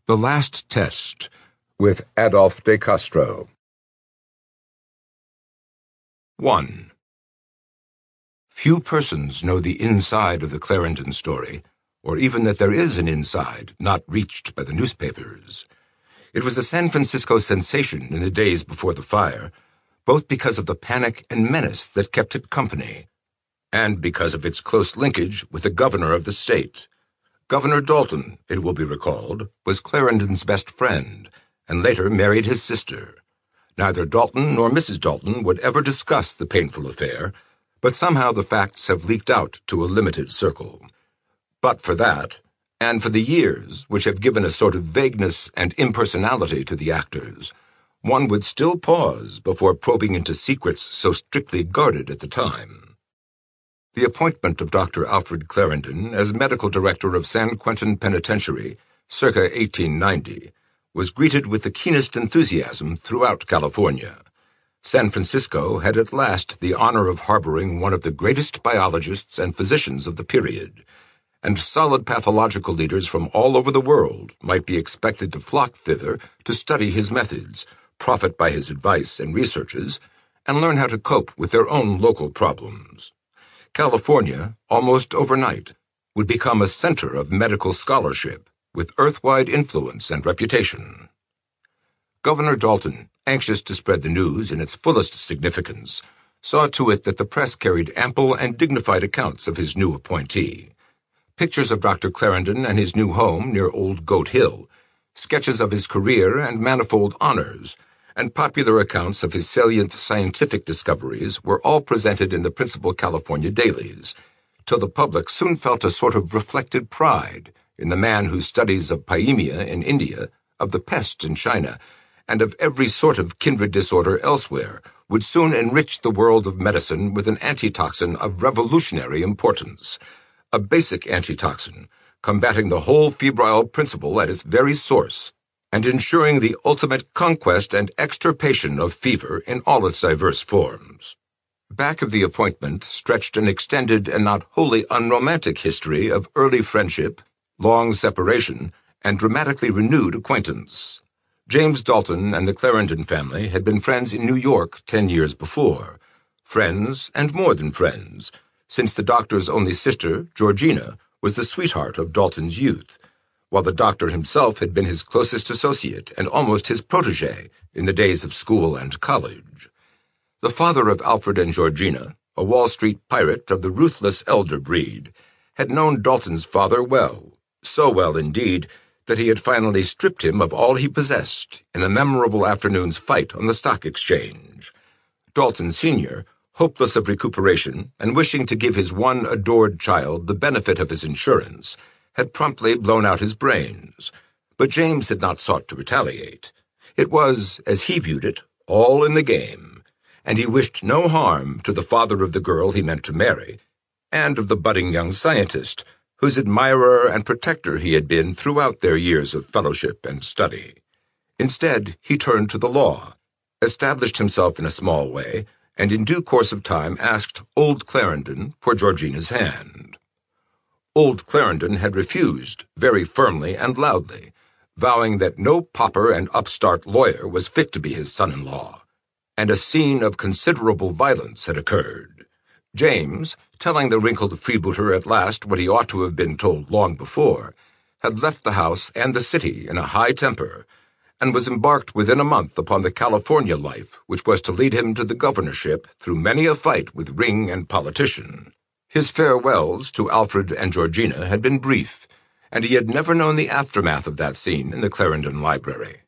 The Last Test, with Adolphe de Castro. 1. Few persons know the inside of the Clarendon story, or even that there is an inside not reached by the newspapers. It was a San Francisco sensation in the days before the fire, both because of the panic and menace that kept it company, and because of its close linkage with the governor of the state. Governor Dalton, it will be recalled, was Clarendon's best friend, and later married his sister. Neither Dalton nor Mrs. Dalton would ever discuss the painful affair, but somehow the facts have leaked out to a limited circle. But for that, and for the years which have given a sort of vagueness and impersonality to the actors, one would still pause before probing into secrets so strictly guarded at the time. The appointment of Dr. Alfred Clarendon as medical director of San Quentin Penitentiary, circa 1890, was greeted with the keenest enthusiasm throughout California. San Francisco had at last the honor of harboring one of the greatest biologists and physicians of the period, and solid pathological leaders from all over the world might be expected to flock thither to study his methods, profit by his advice and researches, and learn how to cope with their own local problems. California, almost overnight, would become a center of medical scholarship with earthwide influence and reputation. Governor Dalton, anxious to spread the news in its fullest significance, saw to it that the press carried ample and dignified accounts of his new appointee. Pictures of Dr. Clarendon and his new home near Old Goat Hill, sketches of his career and manifold honors, and popular accounts of his salient scientific discoveries were all presented in the principal California dailies, till the public soon felt a sort of reflected pride in the man whose studies of pyemia in India, of the pest in China, and of every sort of kindred disorder elsewhere would soon enrich the world of medicine with an antitoxin of revolutionary importance, a basic antitoxin, combating the whole febrile principle at its very source, and ensuring the ultimate conquest and extirpation of fever in all its diverse forms. Back of the appointment stretched an extended and not wholly unromantic history of early friendship, long separation, and dramatically renewed acquaintance. James Dalton and the Clarendon family had been friends in New York 10 years before, friends and more than friends, since the doctor's only sister, Georgina, was the sweetheart of Dalton's youth, while the doctor himself had been his closest associate and almost his protégé in the days of school and college. The father of Alfred and Georgina, a Wall Street pirate of the ruthless elder breed, had known Dalton's father well, so well indeed that he had finally stripped him of all he possessed in a memorable afternoon's fight on the stock exchange. Dalton Sr., hopeless of recuperation and wishing to give his one adored child the benefit of his insurance, had promptly blown out his brains, but James had not sought to retaliate. It was, as he viewed it, all in the game, and he wished no harm to the father of the girl he meant to marry, and of the budding young scientist, whose admirer and protector he had been throughout their years of fellowship and study. Instead, he turned to the law, established himself in a small way, and in due course of time asked old Clarendon for Georgina's hand. Old Clarendon had refused, very firmly and loudly, vowing that no pauper and upstart lawyer was fit to be his son-in-law, and a scene of considerable violence had occurred. James, telling the wrinkled freebooter at last what he ought to have been told long before, had left the house and the city in a high temper, and was embarked within a month upon the California life which was to lead him to the governorship through many a fight with ring and politician. His farewells to Alfred and Georgina had been brief, and he had never known the aftermath of that scene in the Clarendon library.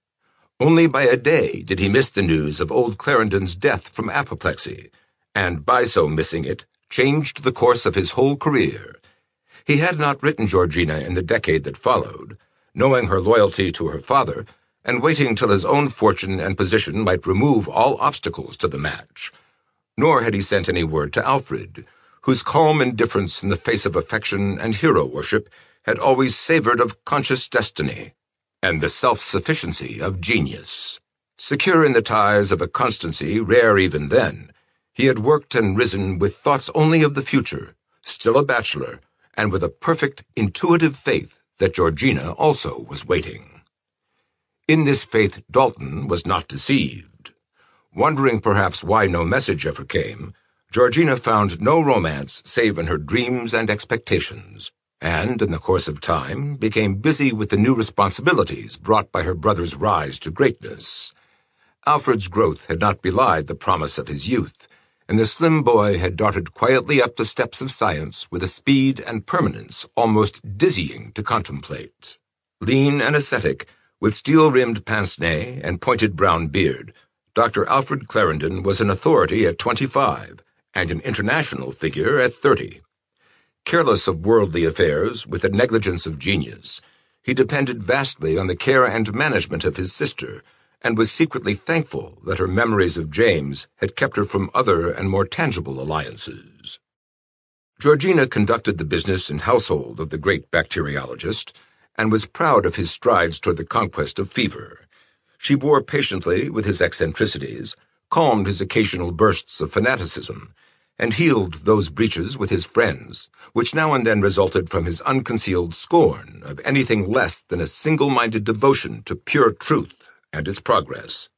Only by a day did he miss the news of old Clarendon's death from apoplexy, and by so missing it, changed the course of his whole career. He had not written Georgina in the decade that followed, knowing her loyalty to her father, and waiting till his own fortune and position might remove all obstacles to the match. Nor had he sent any word to Alfred, whose calm indifference in the face of affection and hero worship had always savored of conscious destiny, and the self-sufficiency of genius. Secure in the ties of a constancy rare even then, he had worked and risen with thoughts only of the future, still a bachelor, and with a perfect, intuitive faith that Georgina also was waiting. In this faith Dalton was not deceived. Wondering perhaps why no message ever came, Georgina found no romance save in her dreams and expectations, and, in the course of time, became busy with the new responsibilities brought by her brother's rise to greatness. Alfred's growth had not belied the promise of his youth, and the slim boy had darted quietly up the steps of science with a speed and permanence almost dizzying to contemplate. Lean and ascetic, with steel-rimmed pince-nez and pointed brown beard, Dr. Alfred Clarendon was an authority at 25 and an international figure at 30. Careless of worldly affairs, with the negligence of genius, he depended vastly on the care and management of his sister, and was secretly thankful that her memories of James had kept her from other and more tangible alliances. Georgina conducted the business and household of the great bacteriologist, and was proud of his strides toward the conquest of fever. She bore patiently with his eccentricities, calmed his occasional bursts of fanaticism, and healed those breaches with his friends, which now and then resulted from his unconcealed scorn of anything less than a single-minded devotion to pure truth and its progress.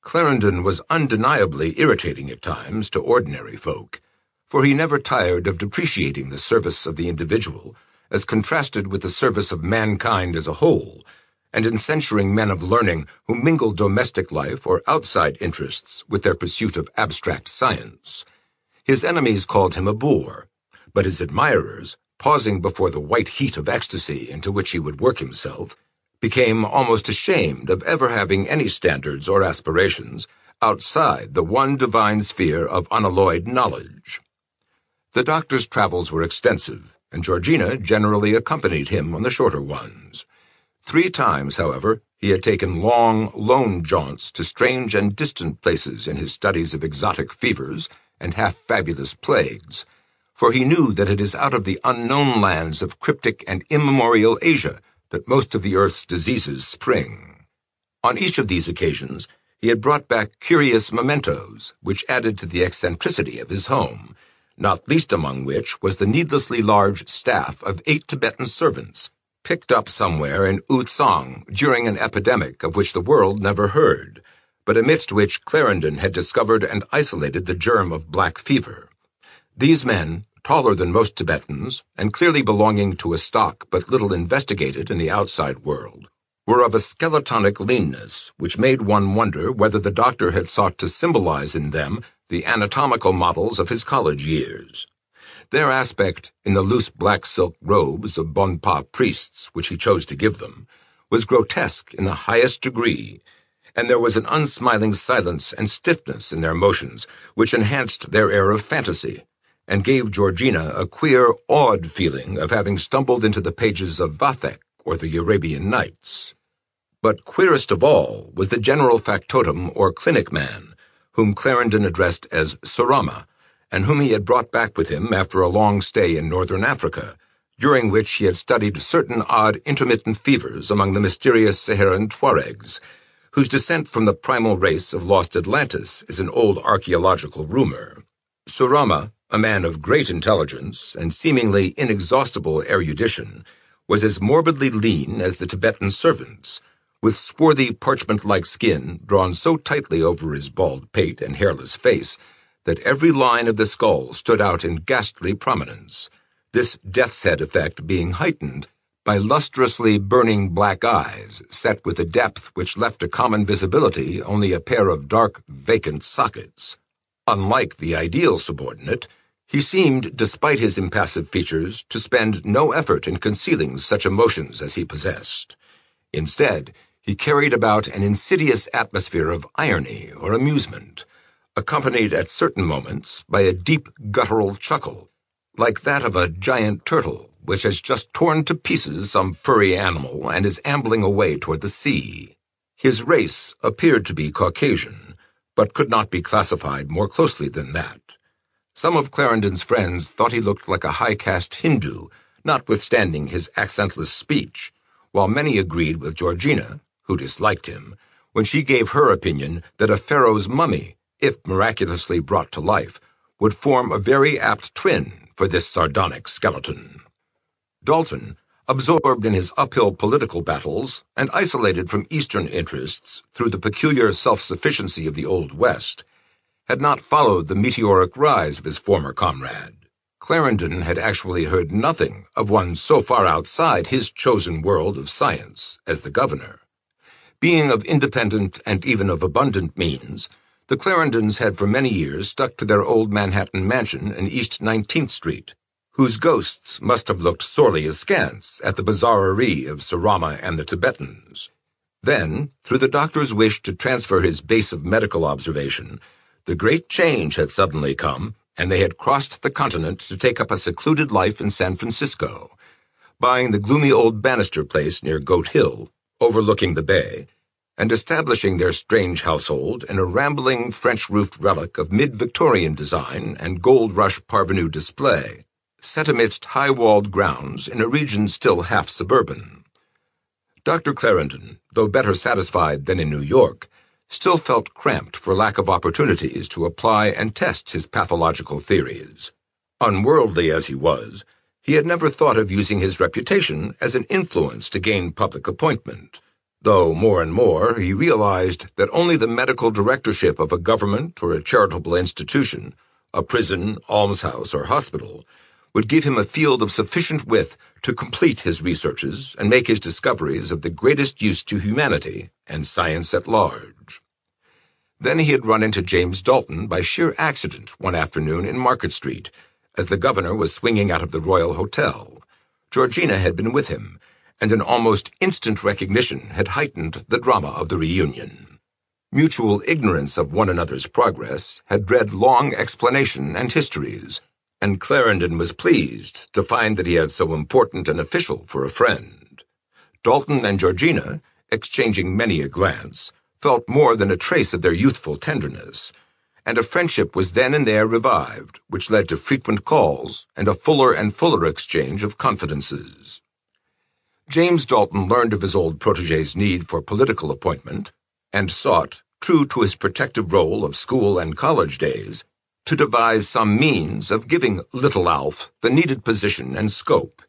Clarendon was undeniably irritating at times to ordinary folk, for he never tired of depreciating the service of the individual as contrasted with the service of mankind as a whole, and in censuring men of learning who mingled domestic life or outside interests with their pursuit of abstract science. His enemies called him a boor, but his admirers, pausing before the white heat of ecstasy into which he would work himself, became almost ashamed of ever having any standards or aspirations outside the one divine sphere of unalloyed knowledge. The doctor's travels were extensive, and Georgina generally accompanied him on the shorter ones. 3 times, however, he had taken long, lone jaunts to strange and distant places in his studies of exotic fevers and half-fabulous plagues, for he knew that it is out of the unknown lands of cryptic and immemorial Asia that most of the earth's diseases spring. On each of these occasions, he had brought back curious mementos, which added to the eccentricity of his home, not least among which was the needlessly large staff of 8 Tibetan servants, picked up somewhere in Utsang during an epidemic of which the world never heard, but amidst which Clarendon had discovered and isolated the germ of black fever. These men, taller than most Tibetans, and clearly belonging to a stock but little investigated in the outside world, were of a skeletonic leanness which made one wonder whether the doctor had sought to symbolize in them the anatomical models of his college years. Their aspect, in the loose black silk robes of Bonpa priests which he chose to give them, was grotesque in the highest degree, and there was an unsmiling silence and stiffness in their motions which enhanced their air of fantasy, and gave Georgina a queer, awed feeling of having stumbled into the pages of Vathek or the Arabian Nights. But queerest of all was the general factotum or clinic man, whom Clarendon addressed as Surama, and whom he had brought back with him after a long stay in northern Africa, during which he had studied certain odd intermittent fevers among the mysterious Saharan Tuaregs, whose descent from the primal race of lost Atlantis is an old archaeological rumor. Surama, a man of great intelligence and seemingly inexhaustible erudition, was as morbidly lean as the Tibetan servants, with swarthy parchment-like skin drawn so tightly over his bald pate and hairless face that every line of the skull stood out in ghastly prominence, this death's head effect being heightened by lustrously burning black eyes set with a depth which left to common visibility only a pair of dark, vacant sockets. Unlike the ideal subordinate, he seemed, despite his impassive features, to spend no effort in concealing such emotions as he possessed. Instead, he carried about an insidious atmosphere of irony or amusement, accompanied at certain moments by a deep guttural chuckle, like that of a giant turtle which has just torn to pieces some furry animal and is ambling away toward the sea. His race appeared to be Caucasian, but could not be classified more closely than that. Some of Clarendon's friends thought he looked like a high-caste Hindu, notwithstanding his accentless speech, while many agreed with Georgina, who disliked him, when she gave her opinion that a pharaoh's mummy, if miraculously brought to life, would form a very apt twin for this sardonic skeleton. Dalton, absorbed in his uphill political battles and isolated from Eastern interests through the peculiar self-sufficiency of the Old West, had not followed the meteoric rise of his former comrade. Clarendon had actually heard nothing of one so far outside his chosen world of science as the governor. Being of independent and even of abundant means, the Clarendons had for many years stuck to their old Manhattan mansion in East 19th Street, whose ghosts must have looked sorely askance at the bizarrerie of Surama and the Tibetans. Then, through the doctor's wish to transfer his base of medical observation, the great change had suddenly come, and they had crossed the continent to take up a secluded life in San Francisco, buying the gloomy old Bannister place near Goat Hill, overlooking the bay, and establishing their strange household in a rambling French-roofed relic of mid-Victorian design and gold rush parvenu display, set amidst high-walled grounds in a region still half suburban. Dr. Clarendon, though better satisfied than in New York, still felt cramped for lack of opportunities to apply and test his pathological theories. Unworldly as he was, he had never thought of using his reputation as an influence to gain public appointment, though more and more he realized that only the medical directorship of a government or a charitable institution, a prison, almshouse, or hospital, would give him a field of sufficient width to complete his researches and make his discoveries of the greatest use to humanity and science at large. Then he had run into James Dalton by sheer accident one afternoon in Market Street, as the governor was swinging out of the Royal Hotel. Georgina had been with him, and an almost instant recognition had heightened the drama of the reunion. Mutual ignorance of one another's progress had bred long explanation and histories, and Clarendon was pleased to find that he had so important an official for a friend. Dalton and Georgina, exchanging many a glance, felt more than a trace of their youthful tenderness, and a friendship was then and there revived, which led to frequent calls and a fuller and fuller exchange of confidences. James Dalton learned of his old protégé's need for political appointment, and sought, true to his protective role of school and college days, to devise some means of giving little Alf the needed position and scope.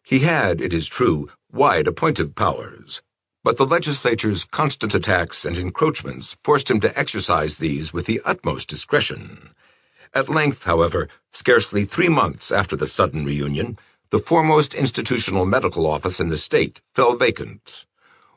He had, it is true, wide appointive powers, but the legislature's constant attacks and encroachments forced him to exercise these with the utmost discretion. At length, however, scarcely 3 months after the sudden reunion, the foremost institutional medical office in the state fell vacant.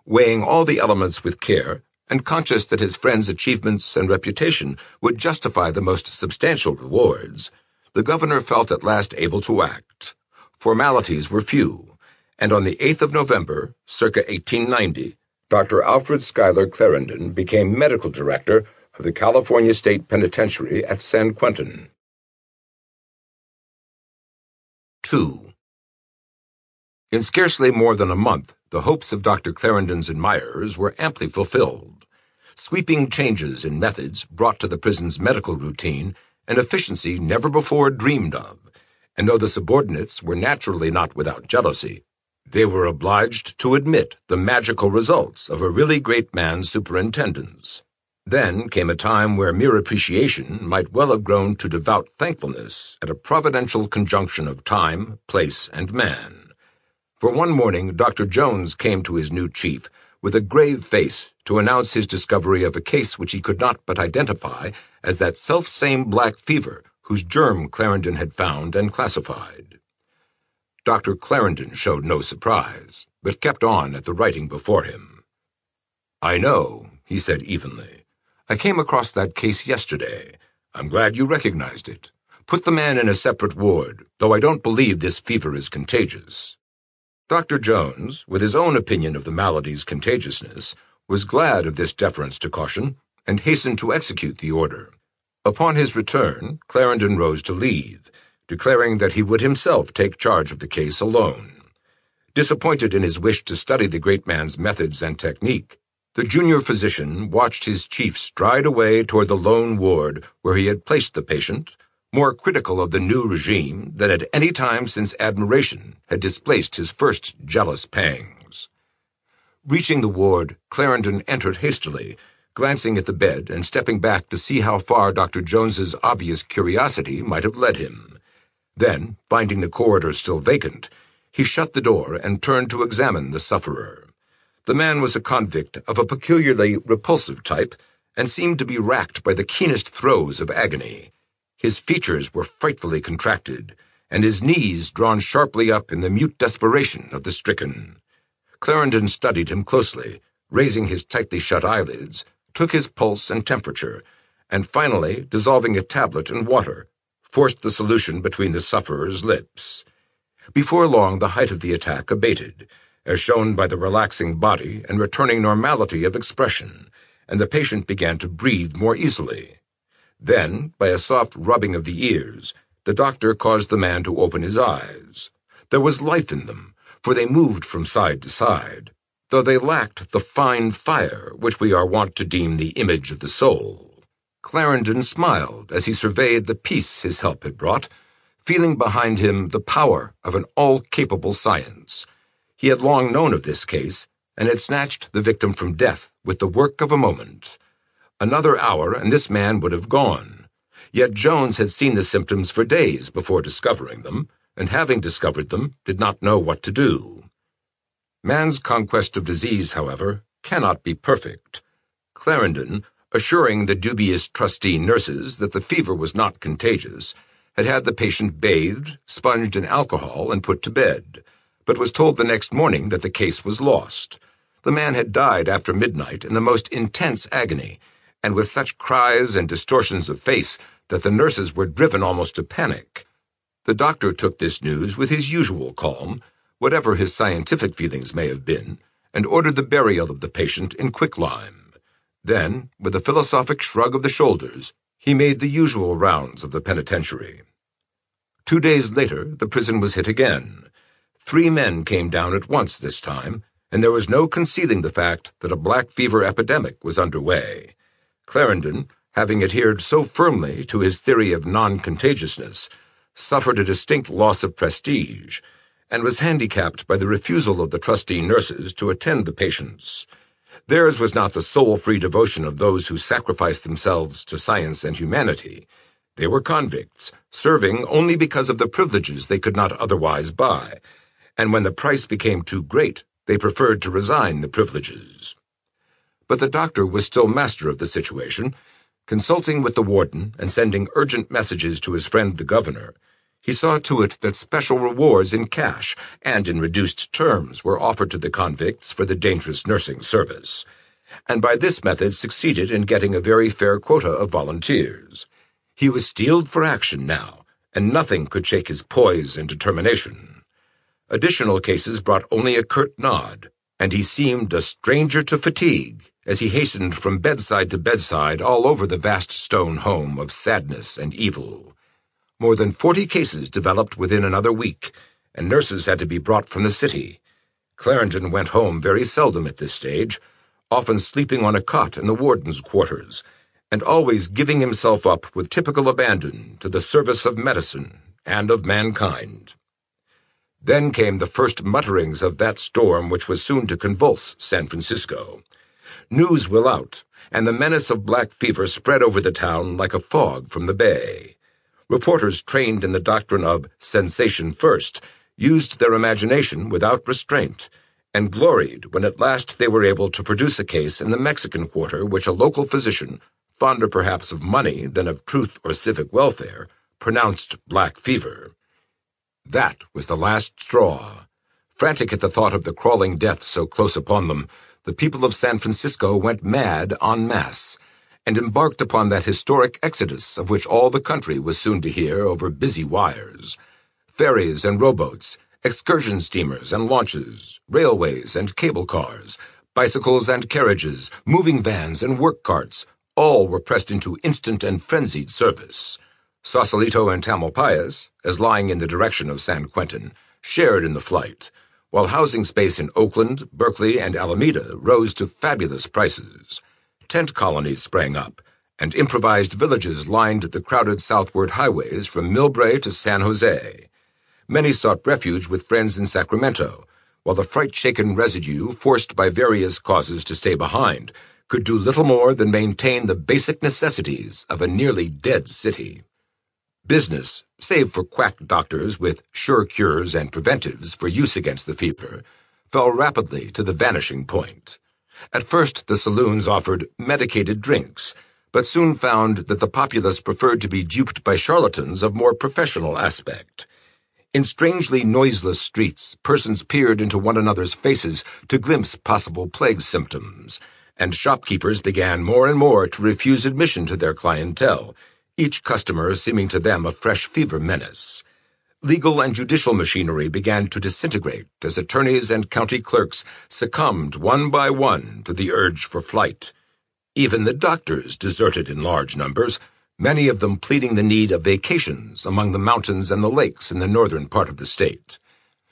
Weighing all the elements with care, and conscious that his friend's achievements and reputation would justify the most substantial rewards, the governor felt at last able to act. Formalities were few, and on the 8th of November, circa 1890, Dr. Alfred Schuyler Clarendon became medical director of the California State Penitentiary at San Quentin. 2. In scarcely more than a month, the hopes of Dr. Clarendon's admirers were amply fulfilled. Sweeping changes in methods brought to the prison's medical routine an efficiency never before dreamed of, and though the subordinates were naturally not without jealousy, they were obliged to admit the magical results of a really great man's superintendence. Then came a time where mere appreciation might well have grown to devout thankfulness at a providential conjunction of time, place, and man. For one morning Dr. Jones came to his new chief with a grave face to announce his discovery of a case which he could not but identify as that self-same black fever whose germ Clarendon had found and classified. Dr. Clarendon showed no surprise, but kept on at the writing before him. "I know," he said evenly. "I came across that case yesterday. I'm glad you recognized it. Put the man in a separate ward, though I don't believe this fever is contagious." Dr. Jones, with his own opinion of the malady's contagiousness, was glad of this deference to caution, and hastened to execute the order. Upon his return, Clarendon rose to leave, declaring that he would himself take charge of the case alone. Disappointed in his wish to study the great man's methods and technique, the junior physician watched his chief stride away toward the lone ward where he had placed the patient, more critical of the new regime than at any time since admiration had displaced his first jealous pangs. Reaching the ward, Clarendon entered hastily, glancing at the bed and stepping back to see how far Dr. Jones's obvious curiosity might have led him. Then, finding the corridor still vacant, He shut the door and turned to examine the sufferer. The man was a convict of a peculiarly repulsive type and seemed to be racked by the keenest throes of agony. His features were frightfully contracted, and his knees drawn sharply up in the mute desperation of the stricken. Clarendon studied him closely, raising his tightly shut eyelids, took his pulse and temperature, and finally, dissolving a tablet in water, forced the solution between the sufferer's lips. Before long, the height of the attack abated, as shown by the relaxing body and returning normality of expression, and the patient began to breathe more easily. Then, by a soft rubbing of the ears, the doctor caused the man to open his eyes. There was life in them, for they moved from side to side, though they lacked the fine fire which we are wont to deem the image of the soul. Clarendon smiled as he surveyed the peace his help had brought, feeling behind him the power of an all-capable science. He had long known of this case, and had snatched the victim from death with the work of a moment. Another hour, and this man would have gone. Yet Jones had seen the symptoms for days before discovering them, and having discovered them, did not know what to do. Man's conquest of disease, however, cannot be perfect. Clarendon, assuring the dubious trustee nurses that the fever was not contagious, had the patient bathed, sponged in alcohol, and put to bed, but was told the next morning that the case was lost. The man had died after midnight in the most intense agony, and with such cries and distortions of face that the nurses were driven almost to panic. The doctor took this news with his usual calm, whatever his scientific feelings may have been, and ordered the burial of the patient in quicklime. Then, with a philosophic shrug of the shoulders, he made the usual rounds of the penitentiary. 2 days later, the prison was hit again. 3 men came down at once this time, and there was no concealing the fact that a black fever epidemic was underway. Clarendon, having adhered so firmly to his theory of non-contagiousness, suffered a distinct loss of prestige, and was handicapped by the refusal of the trustee nurses to attend the patients. Theirs was not the soul-free devotion of those who sacrifice themselves to science and humanity. They were convicts, serving only because of the privileges they could not otherwise buy, and when the price became too great, they preferred to resign the privileges. But the doctor was still master of the situation. Consulting with the warden and sending urgent messages to his friend the governor, he saw to it that special rewards in cash and in reduced terms were offered to the convicts for the dangerous nursing service, and by this method succeeded in getting a very fair quota of volunteers. He was steeled for action now, and nothing could shake his poise and determination. Additional cases brought only a curt nod, and he seemed a stranger to fatigue as he hastened from bedside to bedside all over the vast stone home of sadness and evil. More than 40 cases developed within another week, and nurses had to be brought from the city. Clarendon went home very seldom at this stage, often sleeping on a cot in the warden's quarters, and always giving himself up with typical abandon to the service of medicine and of mankind. Then came the first mutterings of that storm which was soon to convulse San Francisco. News will out, and the menace of black fever spread over the town like a fog from the bay. Reporters trained in the doctrine of sensation first used their imagination without restraint, and gloried when at last they were able to produce a case in the Mexican quarter which a local physician, fonder perhaps of money than of truth or civic welfare, pronounced black fever. That was the last straw. Frantic at the thought of the crawling death so close upon them, the people of San Francisco went mad en masse, and embarked upon that historic exodus of which all the country was soon to hear over busy wires. Ferries and rowboats, excursion steamers and launches, railways and cable cars, bicycles and carriages, moving vans and work carts, all were pressed into instant and frenzied service. Sausalito and Tamalpais, as lying in the direction of San Quentin, shared in the flight, while housing space in Oakland, Berkeley, and Alameda rose to fabulous prices. Tent colonies sprang up, and improvised villages lined the crowded southward highways from Millbrae to San Jose. Many sought refuge with friends in Sacramento, while the fright-shaken residue, forced by various causes to stay behind, could do little more than maintain the basic necessities of a nearly dead city. Business, save for quack doctors with sure cures and preventives for use against the fever, fell rapidly to the vanishing point. At first, the saloons offered medicated drinks, but soon found that the populace preferred to be duped by charlatans of more professional aspect. In strangely noiseless streets, persons peered into one another's faces to glimpse possible plague symptoms, and shopkeepers began more and more to refuse admission to their clientele, each customer seeming to them a fresh fever menace. Legal and judicial machinery began to disintegrate as attorneys and county clerks succumbed one by one to the urge for flight. Even the doctors deserted in large numbers, many of them pleading the need of vacations among the mountains and the lakes in the northern part of the state.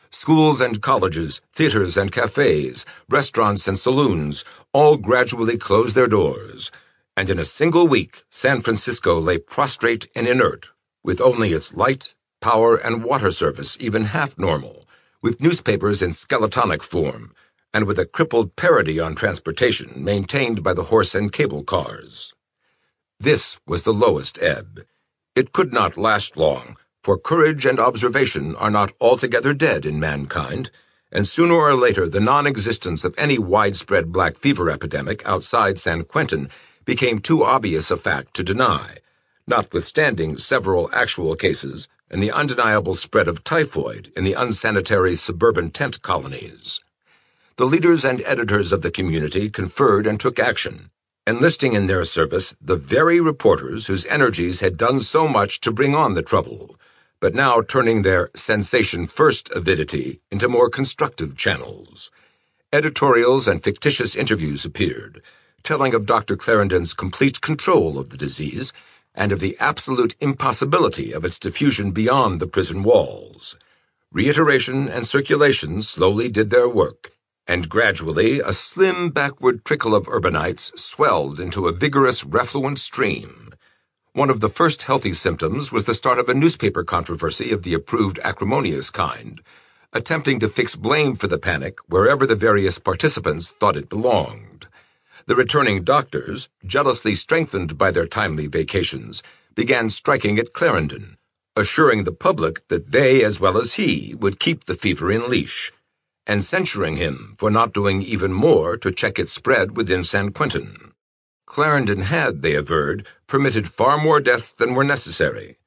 Schools and colleges, theaters and cafes, restaurants and saloons all gradually closed their doors, and in a single week San Francisco lay prostrate and inert, with only its light, power, and water service even half normal, with newspapers in skeletonic form, and with a crippled parody on transportation maintained by the horse and cable cars. This was the lowest ebb. It could not last long, for courage and observation are not altogether dead in mankind, and sooner or later the non-existence of any widespread black fever epidemic outside San Quentin became too obvious a fact to deny, notwithstanding several actual cases and the undeniable spread of typhoid in the unsanitary suburban tent colonies. The leaders and editors of the community conferred and took action, enlisting in their service the very reporters whose energies had done so much to bring on the trouble, but now turning their sensation-first avidity into more constructive channels. Editorials and fictitious interviews appeared, telling of Dr. Clarendon's complete control of the disease and of the absolute impossibility of its diffusion beyond the prison walls. Reiteration and circulation slowly did their work, and gradually a slim backward trickle of urbanites swelled into a vigorous, refluent stream. One of the first healthy symptoms was the start of a newspaper controversy of the approved acrimonious kind, attempting to fix blame for the panic wherever the various participants thought it belonged. The returning doctors, jealously strengthened by their timely vacations, began striking at Clarendon, assuring the public that they, as well as he, would keep the fever in leash, and censuring him for not doing even more to check its spread within San Quentin. Clarendon had, they averred, permitted far more deaths than were necessary.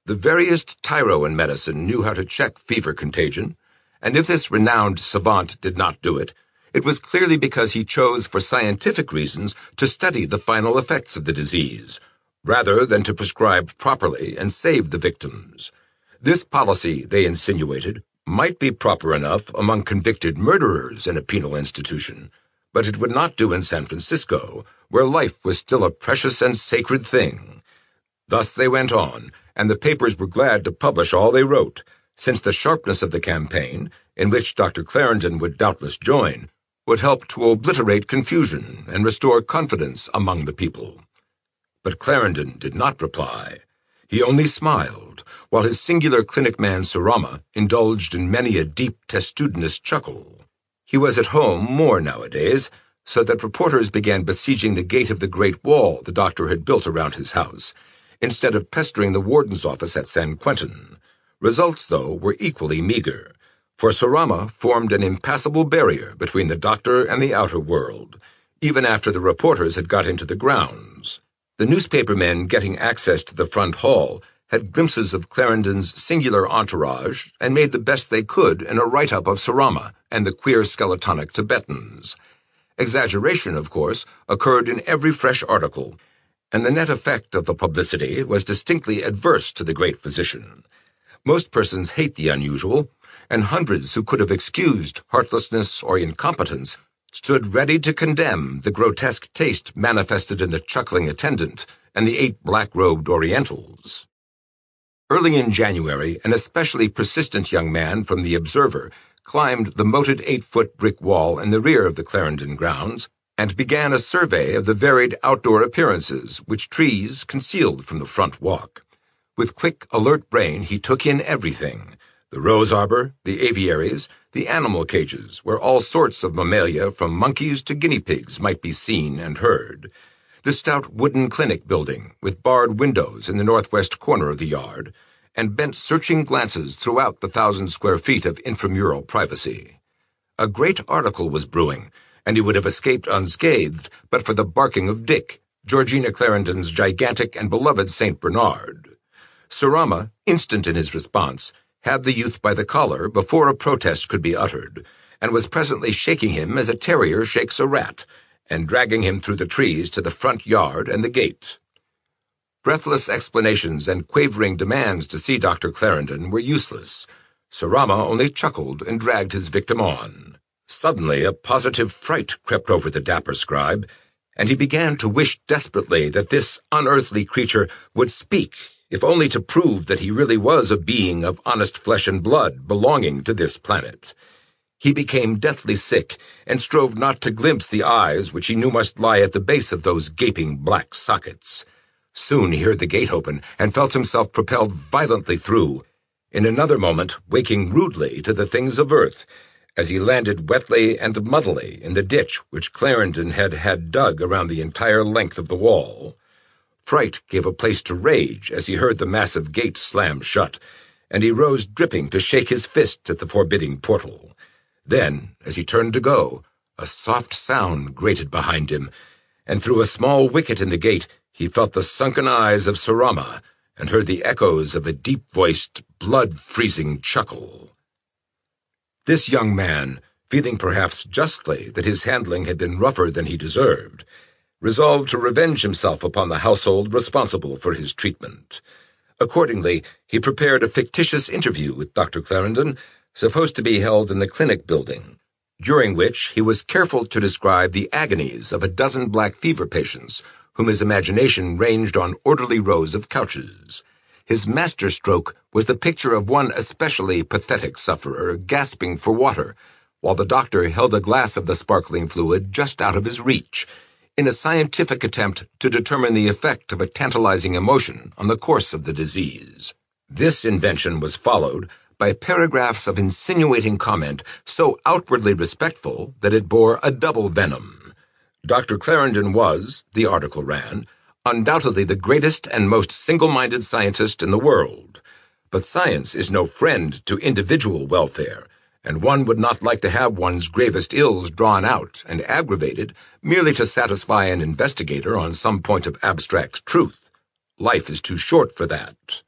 The veriest tyro in medicine knew how to check fever contagion, and if this renowned savant did not do it, it was clearly because he chose for scientific reasons to study the final effects of the disease, rather than to prescribe properly and save the victims. This policy, they insinuated, might be proper enough among convicted murderers in a penal institution, but it would not do in San Francisco, where life was still a precious and sacred thing. Thus they went on, and the papers were glad to publish all they wrote, since the sharpness of the campaign, in which Dr. Clarendon would doubtless join, would help to obliterate confusion and restore confidence among the people. But Clarendon did not reply. He only smiled, while his singular clinic man Surama indulged in many a deep, testudinous chuckle. He was at home more nowadays, so that reporters began besieging the gate of the great wall the doctor had built around his house, instead of pestering the warden's office at San Quentin. Results, though, were equally meager, for Surama formed an impassable barrier between the doctor and the outer world, even after the reporters had got into the grounds. The newspaper men getting access to the front hall had glimpses of Clarendon's singular entourage and made the best they could in a write-up of Surama and the queer skeletonic Tibetans. Exaggeration, of course, occurred in every fresh article, and the net effect of the publicity was distinctly adverse to the great physician. Most persons hate the unusual, and hundreds who could have excused heartlessness or incompetence stood ready to condemn the grotesque taste manifested in the chuckling attendant and the 8 black-robed Orientals. Early in January, an especially persistent young man from the Observer climbed the moated 8-foot brick wall in the rear of the Clarendon grounds and began a survey of the varied outdoor appearances which trees concealed from the front walk. With quick, alert brain, he took in everything: the rose arbor, the aviaries, the animal cages, where all sorts of mammalia from monkeys to guinea pigs might be seen and heard, the stout wooden clinic building with barred windows in the northwest corner of the yard, and bent searching glances throughout the 1,000 square feet of intramural privacy. A great article was brewing, and he would have escaped unscathed but for the barking of Dick, Georgina Clarendon's gigantic and beloved St. Bernard. Surama, instant in his response, had the youth by the collar before a protest could be uttered, and was presently shaking him as a terrier shakes a rat, and dragging him through the trees to the front yard and the gate. Breathless explanations and quavering demands to see Dr. Clarendon were useless. Surama only chuckled and dragged his victim on. Suddenly a positive fright crept over the dapper scribe, and he began to wish desperately that this unearthly creature would speak, if only to prove that he really was a being of honest flesh and blood belonging to this planet. He became deathly sick, and strove not to glimpse the eyes which he knew must lie at the base of those gaping black sockets. Soon he heard the gate open, and felt himself propelled violently through, in another moment waking rudely to the things of earth, as he landed wetly and muddily in the ditch which Clarendon had dug around the entire length of the wall. Fright gave a place to rage as he heard the massive gate slam shut, and he rose dripping to shake his fist at the forbidding portal. Then, as he turned to go, a soft sound grated behind him, and through a small wicket in the gate he felt the sunken eyes of Surama, and heard the echoes of a deep-voiced, blood-freezing chuckle. This young man, feeling perhaps justly that his handling had been rougher than he deserved, resolved to revenge himself upon the household responsible for his treatment. Accordingly, he prepared a fictitious interview with Dr. Clarendon, supposed to be held in the clinic building, during which he was careful to describe the agonies of a dozen black fever patients whom his imagination ranged on orderly rows of couches. His masterstroke was the picture of one especially pathetic sufferer gasping for water, while the doctor held a glass of the sparkling fluid just out of his reach, in a scientific attempt to determine the effect of a tantalizing emotion on the course of the disease. This invention was followed by paragraphs of insinuating comment so outwardly respectful that it bore a double venom. Dr. Clarendon was, the article ran, undoubtedly the greatest and most single-minded scientist in the world. But science is no friend to individual welfare, and one would not like to have one's gravest ills drawn out and aggravated merely to satisfy an investigator on some point of abstract truth. Life is too short for that.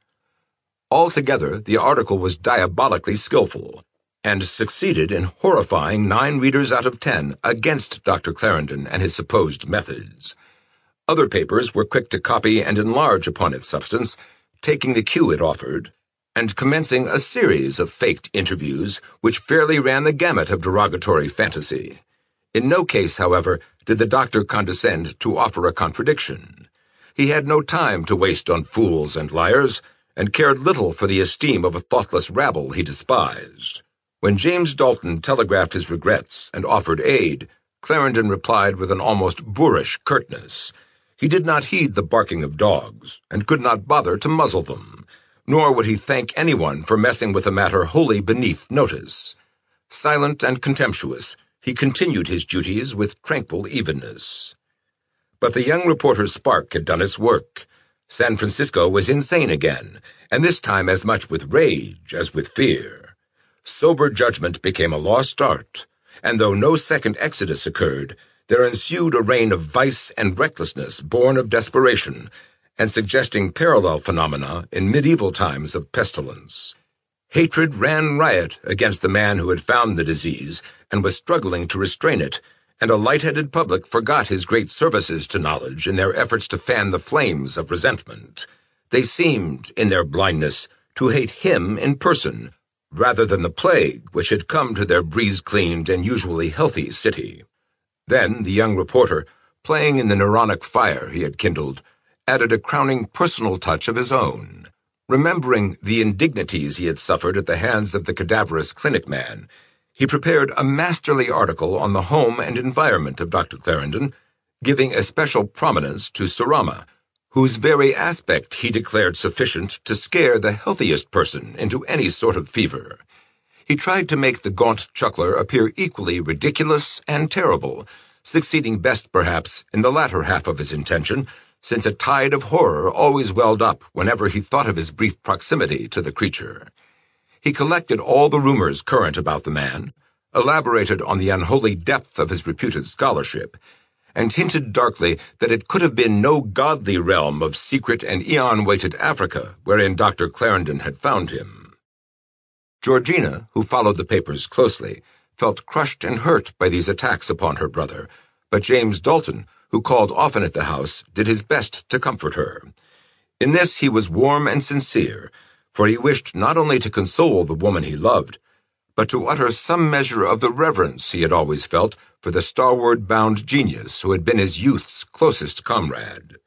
Altogether, the article was diabolically skillful, and succeeded in horrifying 9 readers out of 10 against Dr. Clarendon and his supposed methods. Other papers were quick to copy and enlarge upon its substance, taking the cue it offered, and commencing a series of faked interviews which fairly ran the gamut of derogatory fantasy. In no case, however, did the doctor condescend to offer a contradiction. He had no time to waste on fools and liars, and cared little for the esteem of a thoughtless rabble he despised. When James Dalton telegraphed his regrets and offered aid, Clarendon replied with an almost boorish curtness. He did not heed the barking of dogs, and could not bother to muzzle them, nor would he thank anyone for messing with a matter wholly beneath notice. Silent and contemptuous, he continued his duties with tranquil evenness. But the young reporter's spark had done its work. San Francisco was insane again, and this time as much with rage as with fear. Sober judgment became a lost art, and though no second exodus occurred, there ensued a reign of vice and recklessness born of desperation, and suggesting parallel phenomena in medieval times of pestilence. Hatred ran riot against the man who had found the disease and was struggling to restrain it, and a light-headed public forgot his great services to knowledge in their efforts to fan the flames of resentment. They seemed, in their blindness, to hate him in person, rather than the plague which had come to their breeze-cleaned and usually healthy city. Then the young reporter, playing in the neuronic fire he had kindled, added a crowning personal touch of his own. Remembering the indignities he had suffered at the hands of the cadaverous clinic man, he prepared a masterly article on the home and environment of Dr. Clarendon, giving especial prominence to Surama, whose very aspect he declared sufficient to scare the healthiest person into any sort of fever. He tried to make the gaunt chuckler appear equally ridiculous and terrible, succeeding best perhaps in the latter half of his intention, since a tide of horror always welled up whenever he thought of his brief proximity to the creature. He collected all the rumors current about the man, elaborated on the unholy depth of his reputed scholarship, and hinted darkly that it could have been no godly realm of secret and eon-weighted Africa wherein Dr. Clarendon had found him. Georgina, who followed the papers closely, felt crushed and hurt by these attacks upon her brother, but James Dalton, who called often at the house, did his best to comfort her. In this he was warm and sincere, for he wished not only to console the woman he loved, but to utter some measure of the reverence he had always felt for the starward-bound genius who had been his youth's closest comrade.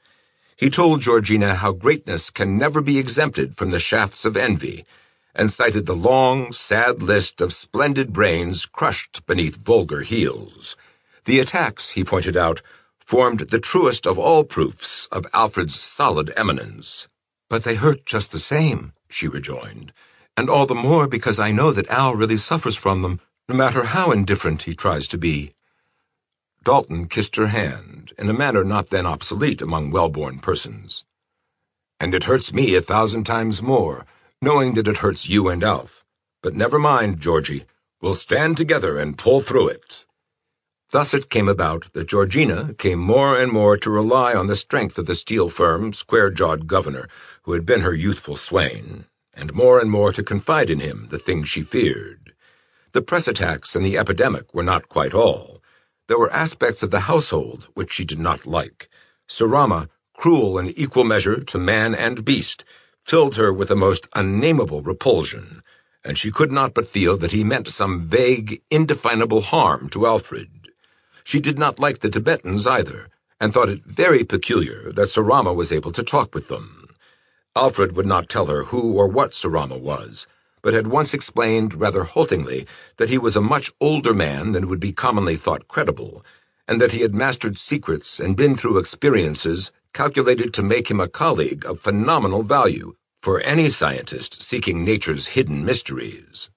He told Georgina how greatness can never be exempted from the shafts of envy, and cited the long, sad list of splendid brains crushed beneath vulgar heels. The attacks, he pointed out, formed the truest of all proofs of Alfred's solid eminence. "But they hurt just the same," she rejoined, "and all the more because I know that Al really suffers from them, no matter how indifferent he tries to be." Dalton kissed her hand, in a manner not then obsolete among well-born persons. "And it hurts me 1,000 times more, knowing that it hurts you and Alf. But never mind, Georgie. We'll stand together and pull through it." Thus it came about that Georgina came more and more to rely on the strength of the steel-firm, square-jawed governor who had been her youthful swain, and more to confide in him the things she feared. The press attacks and the epidemic were not quite all. There were aspects of the household which she did not like. Surama, cruel in equal measure to man and beast, filled her with the most unnameable repulsion, and she could not but feel that he meant some vague, indefinable harm to Alfred. She did not like the Tibetans either, and thought it very peculiar that Surama was able to talk with them. Alfred would not tell her who or what Surama was, but had once explained rather haltingly that he was a much older man than would be commonly thought credible, and that he had mastered secrets and been through experiences calculated to make him a colleague of phenomenal value for any scientist seeking nature's hidden mysteries.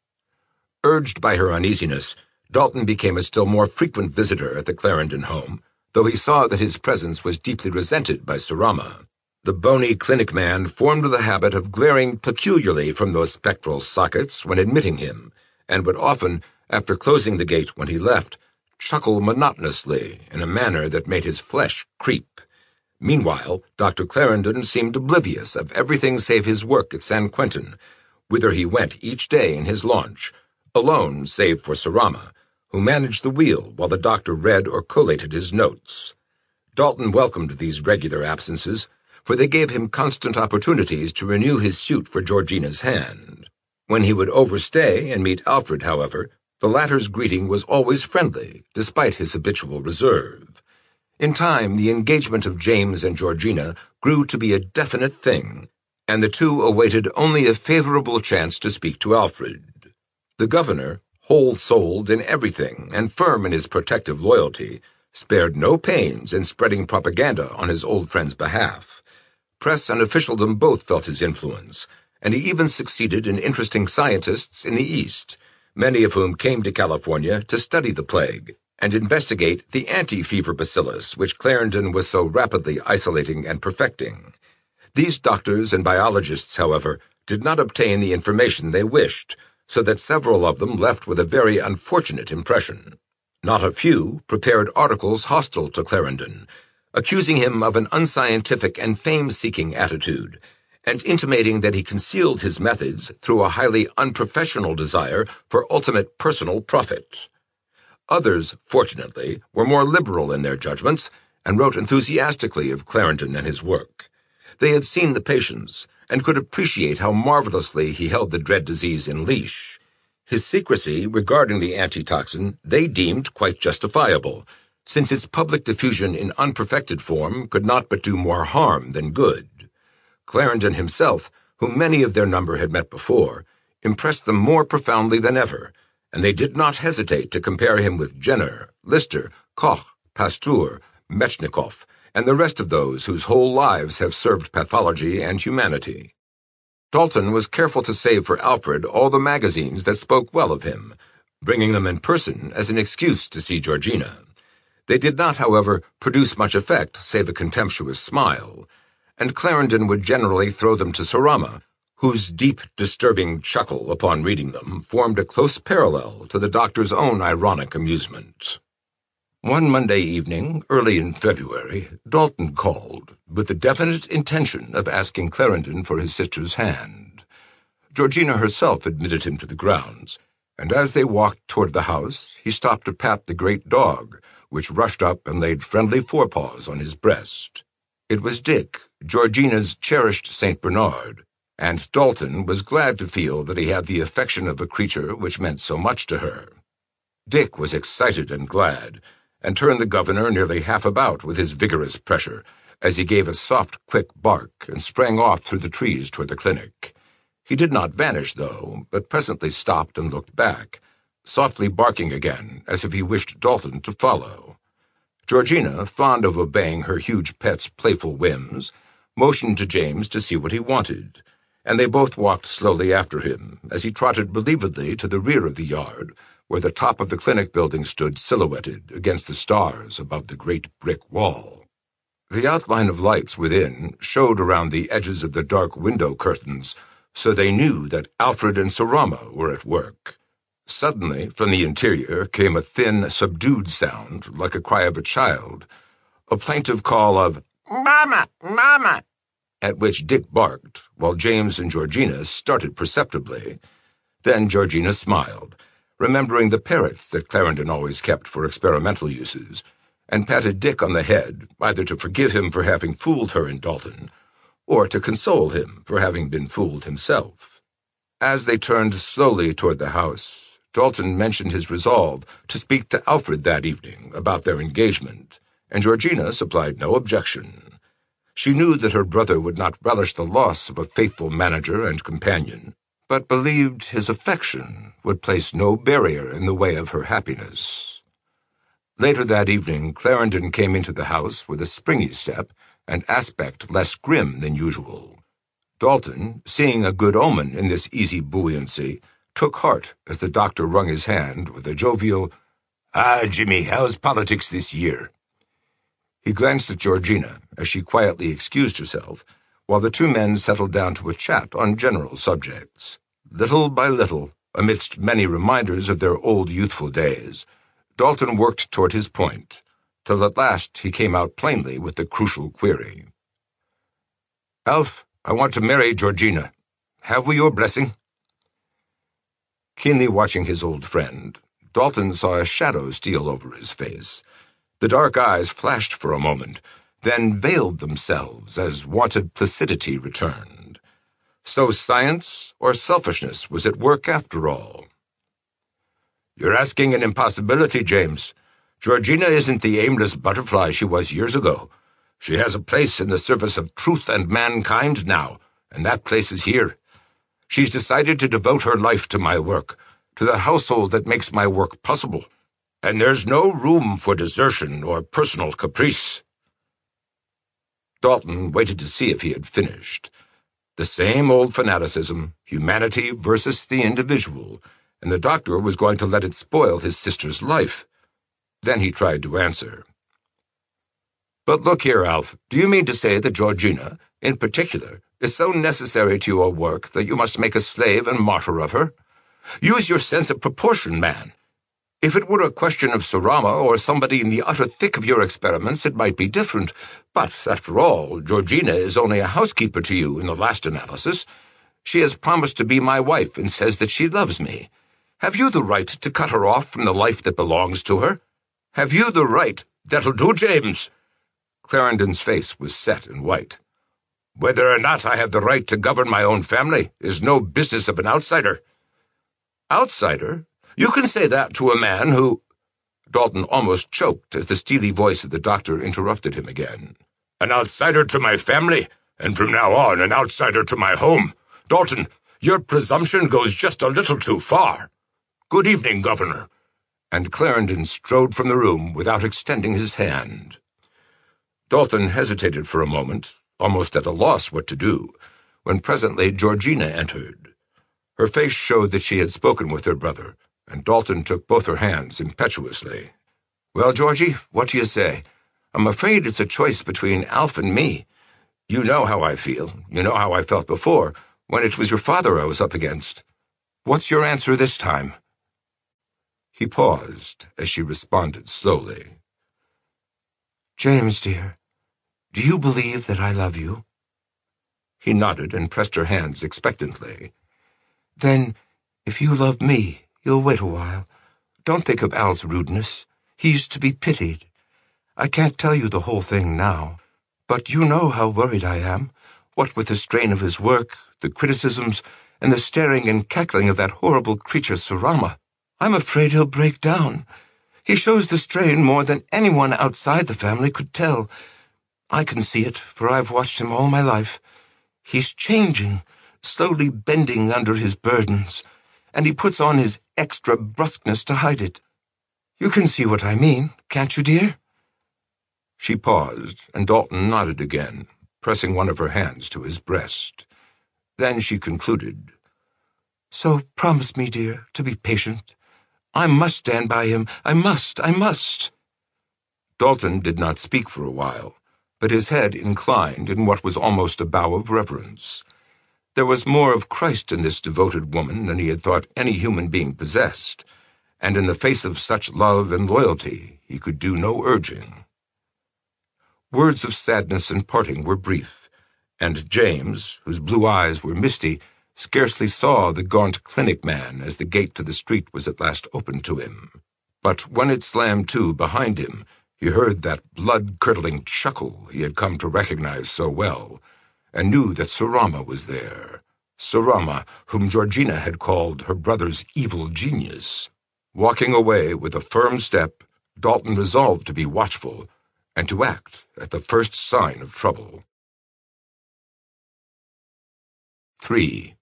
Urged by her uneasiness, Dalton became a still more frequent visitor at the Clarendon home, though he saw that his presence was deeply resented by Surama. The bony clinic man formed the habit of glaring peculiarly from those spectral sockets when admitting him, and would often, after closing the gate when he left, chuckle monotonously in a manner that made his flesh creep. Meanwhile, Dr. Clarendon seemed oblivious of everything save his work at San Quentin, whither he went each day in his launch, alone save for Surama, who managed the wheel while the doctor read or collated his notes. Dalton welcomed these regular absences, for they gave him constant opportunities to renew his suit for Georgina's hand. When he would overstay and meet Alfred, however, the latter's greeting was always friendly, despite his habitual reserve. In time, the engagement of James and Georgina grew to be a definite thing, and the two awaited only a favorable chance to speak to Alfred. The governor, whole-souled in everything and firm in his protective loyalty, spared no pains in spreading propaganda on his old friend's behalf. Press and officialdom both felt his influence, and he even succeeded in interesting scientists in the East, many of whom came to California to study the plague and investigate the anti-fever bacillus which Clarendon was so rapidly isolating and perfecting. These doctors and biologists, however, did not obtain the information they wished, so that several of them left with a very unfortunate impression. Not a few prepared articles hostile to Clarendon, accusing him of an unscientific and fame-seeking attitude, and intimating that he concealed his methods through a highly unprofessional desire for ultimate personal profit. Others, fortunately, were more liberal in their judgments, and wrote enthusiastically of Clarendon and his work. They had seen the patients, and could appreciate how marvelously he held the dread disease in leash. His secrecy regarding the antitoxin they deemed quite justifiable, since its public diffusion in unperfected form could not but do more harm than good. Clarendon himself, whom many of their number had met before, impressed them more profoundly than ever, and they did not hesitate to compare him with Jenner, Lister, Koch, Pasteur, Metchnikoff, and the rest of those whose whole lives have served pathology and humanity. Dalton was careful to save for Alfred all the magazines that spoke well of him, bringing them in person as an excuse to see Georgina. They did not, however, produce much effect save a contemptuous smile, and Clarendon would generally throw them to Surama, whose deep, disturbing chuckle upon reading them formed a close parallel to the doctor's own ironic amusement. One Monday evening, early in February, Dalton called, with the definite intention of asking Clarendon for his sister's hand. Georgina herself admitted him to the grounds, and as they walked toward the house, he stopped to pat the great dog, which rushed up and laid friendly forepaws on his breast. It was Dick, Georgina's cherished St. Bernard, and Dalton was glad to feel that he had the affection of a creature which meant so much to her. Dick was excited and glad, and turned the governor nearly half about with his vigorous pressure, as he gave a soft, quick bark and sprang off through the trees toward the clinic. He did not vanish, though, but presently stopped and looked back, softly barking again, as if he wished Dalton to follow. Georgina, fond of obeying her huge pet's playful whims, motioned to James to see what he wanted, and they both walked slowly after him, as he trotted relievedly to the rear of the yard, where the top of the clinic building stood silhouetted against the stars above the great brick wall. The outline of lights within showed around the edges of the dark window curtains, so they knew that Alfred and Surama were at work. Suddenly, from the interior, came a thin, subdued sound, like a cry of a child, a plaintive call of, "Mama! Mama!" at which Dick barked, while James and Georgina started perceptibly. Then Georgina smiled, remembering the parrots that Clarendon always kept for experimental uses, and patted Dick on the head, either to forgive him for having fooled her and Dalton, or to console him for having been fooled himself. As they turned slowly toward the house, Dalton mentioned his resolve to speak to Alfred that evening about their engagement, and Georgina supplied no objection. She knew that her brother would not relish the loss of a faithful manager and companion, but believed his affection would place no barrier in the way of her happiness. Later that evening, Clarendon came into the house with a springy step and aspect less grim than usual. Dalton, seeing a good omen in this easy buoyancy, took heart as the doctor wrung his hand with a jovial, "Ah, Jimmy, how's politics this year?" He glanced at Georgina as she quietly excused herself, while the two men settled down to a chat on general subjects. Little by little, amidst many reminders of their old youthful days, Dalton worked toward his point, till at last he came out plainly with the crucial query. "Alf, I want to marry Georgina. Have we your blessing?" Keenly watching his old friend, Dalton saw a shadow steal over his face. The dark eyes flashed for a moment, then veiled themselves as wonted placidity returned. So science or selfishness was at work after all. "You're asking an impossibility, James. Georgina isn't the aimless butterfly she was years ago. She has a place in the service of truth and mankind now, and that place is here. She's decided to devote her life to my work, to the household that makes my work possible, and there's no room for desertion or personal caprice." Dalton waited to see if he had finished. The same old fanaticism, humanity versus the individual, and the doctor was going to let it spoil his sister's life. Then he tried to answer. "But look here, Alf, do you mean to say that Georgina, in particular, is so necessary to your work that you must make a slave and martyr of her? Use your sense of proportion, man. If it were a question of Surama or somebody in the utter thick of your experiments, it might be different. But, after all, Georgina is only a housekeeper to you in the last analysis. She has promised to be my wife and says that she loves me. Have you the right to cut her off from the life that belongs to her? Have you the right—" "That'll do, James." Clarendon's face was set and white. "Whether or not I have the right to govern my own family is no business of an outsider." "Outsider? You can say that to a man who—" Dalton almost choked as the steely voice of the doctor interrupted him again. "An outsider to my family, and from now on an outsider to my home. Dalton, your presumption goes just a little too far. Good evening, Governor." And Clarendon strode from the room without extending his hand. Dalton hesitated for a moment, almost at a loss what to do, when presently Georgina entered. Her face showed that she had spoken with her brother, and Dalton took both her hands impetuously. Well, Georgie, what do you say? I'm afraid it's a choice between Alf and me. You know how I feel. You know how I felt before, when it was your father I was up against. What's your answer this time?" He paused as she responded slowly. "James, dear, do you believe that I love you?" He nodded and pressed her hands expectantly. "Then, if you love me, you'll wait a while. Don't think of Al's rudeness. He's to be pitied. I can't tell you the whole thing now, but you know how worried I am, what with the strain of his work, the criticisms, and the staring and cackling of that horrible creature Surama. I'm afraid he'll break down. He shows the strain more than anyone outside the family could tell. I can see it, for I've watched him all my life. He's changing, slowly bending under his burdens, and he puts on his extra brusqueness to hide it. You can see what I mean, can't you, dear?" She paused, and Dalton nodded again, pressing one of her hands to his breast. Then she concluded, "So promise me, dear, to be patient. I must stand by him. I must. Dalton did not speak for a while, but his head inclined in what was almost a bow of reverence. There was more of Christ in this devoted woman than he had thought any human being possessed, and in the face of such love and loyalty he could do no urging. Words of sadness and parting were brief, and James, whose blue eyes were misty, scarcely saw the gaunt clinic man as the gate to the street was at last opened to him. But when it slammed to behind him, he heard that blood-curdling chuckle he had come to recognize so well, and knew that Surama was there. Surama, whom Georgina had called her brother's evil genius. Walking away with a firm step, Dalton resolved to be watchful and to act at the first sign of trouble. 3.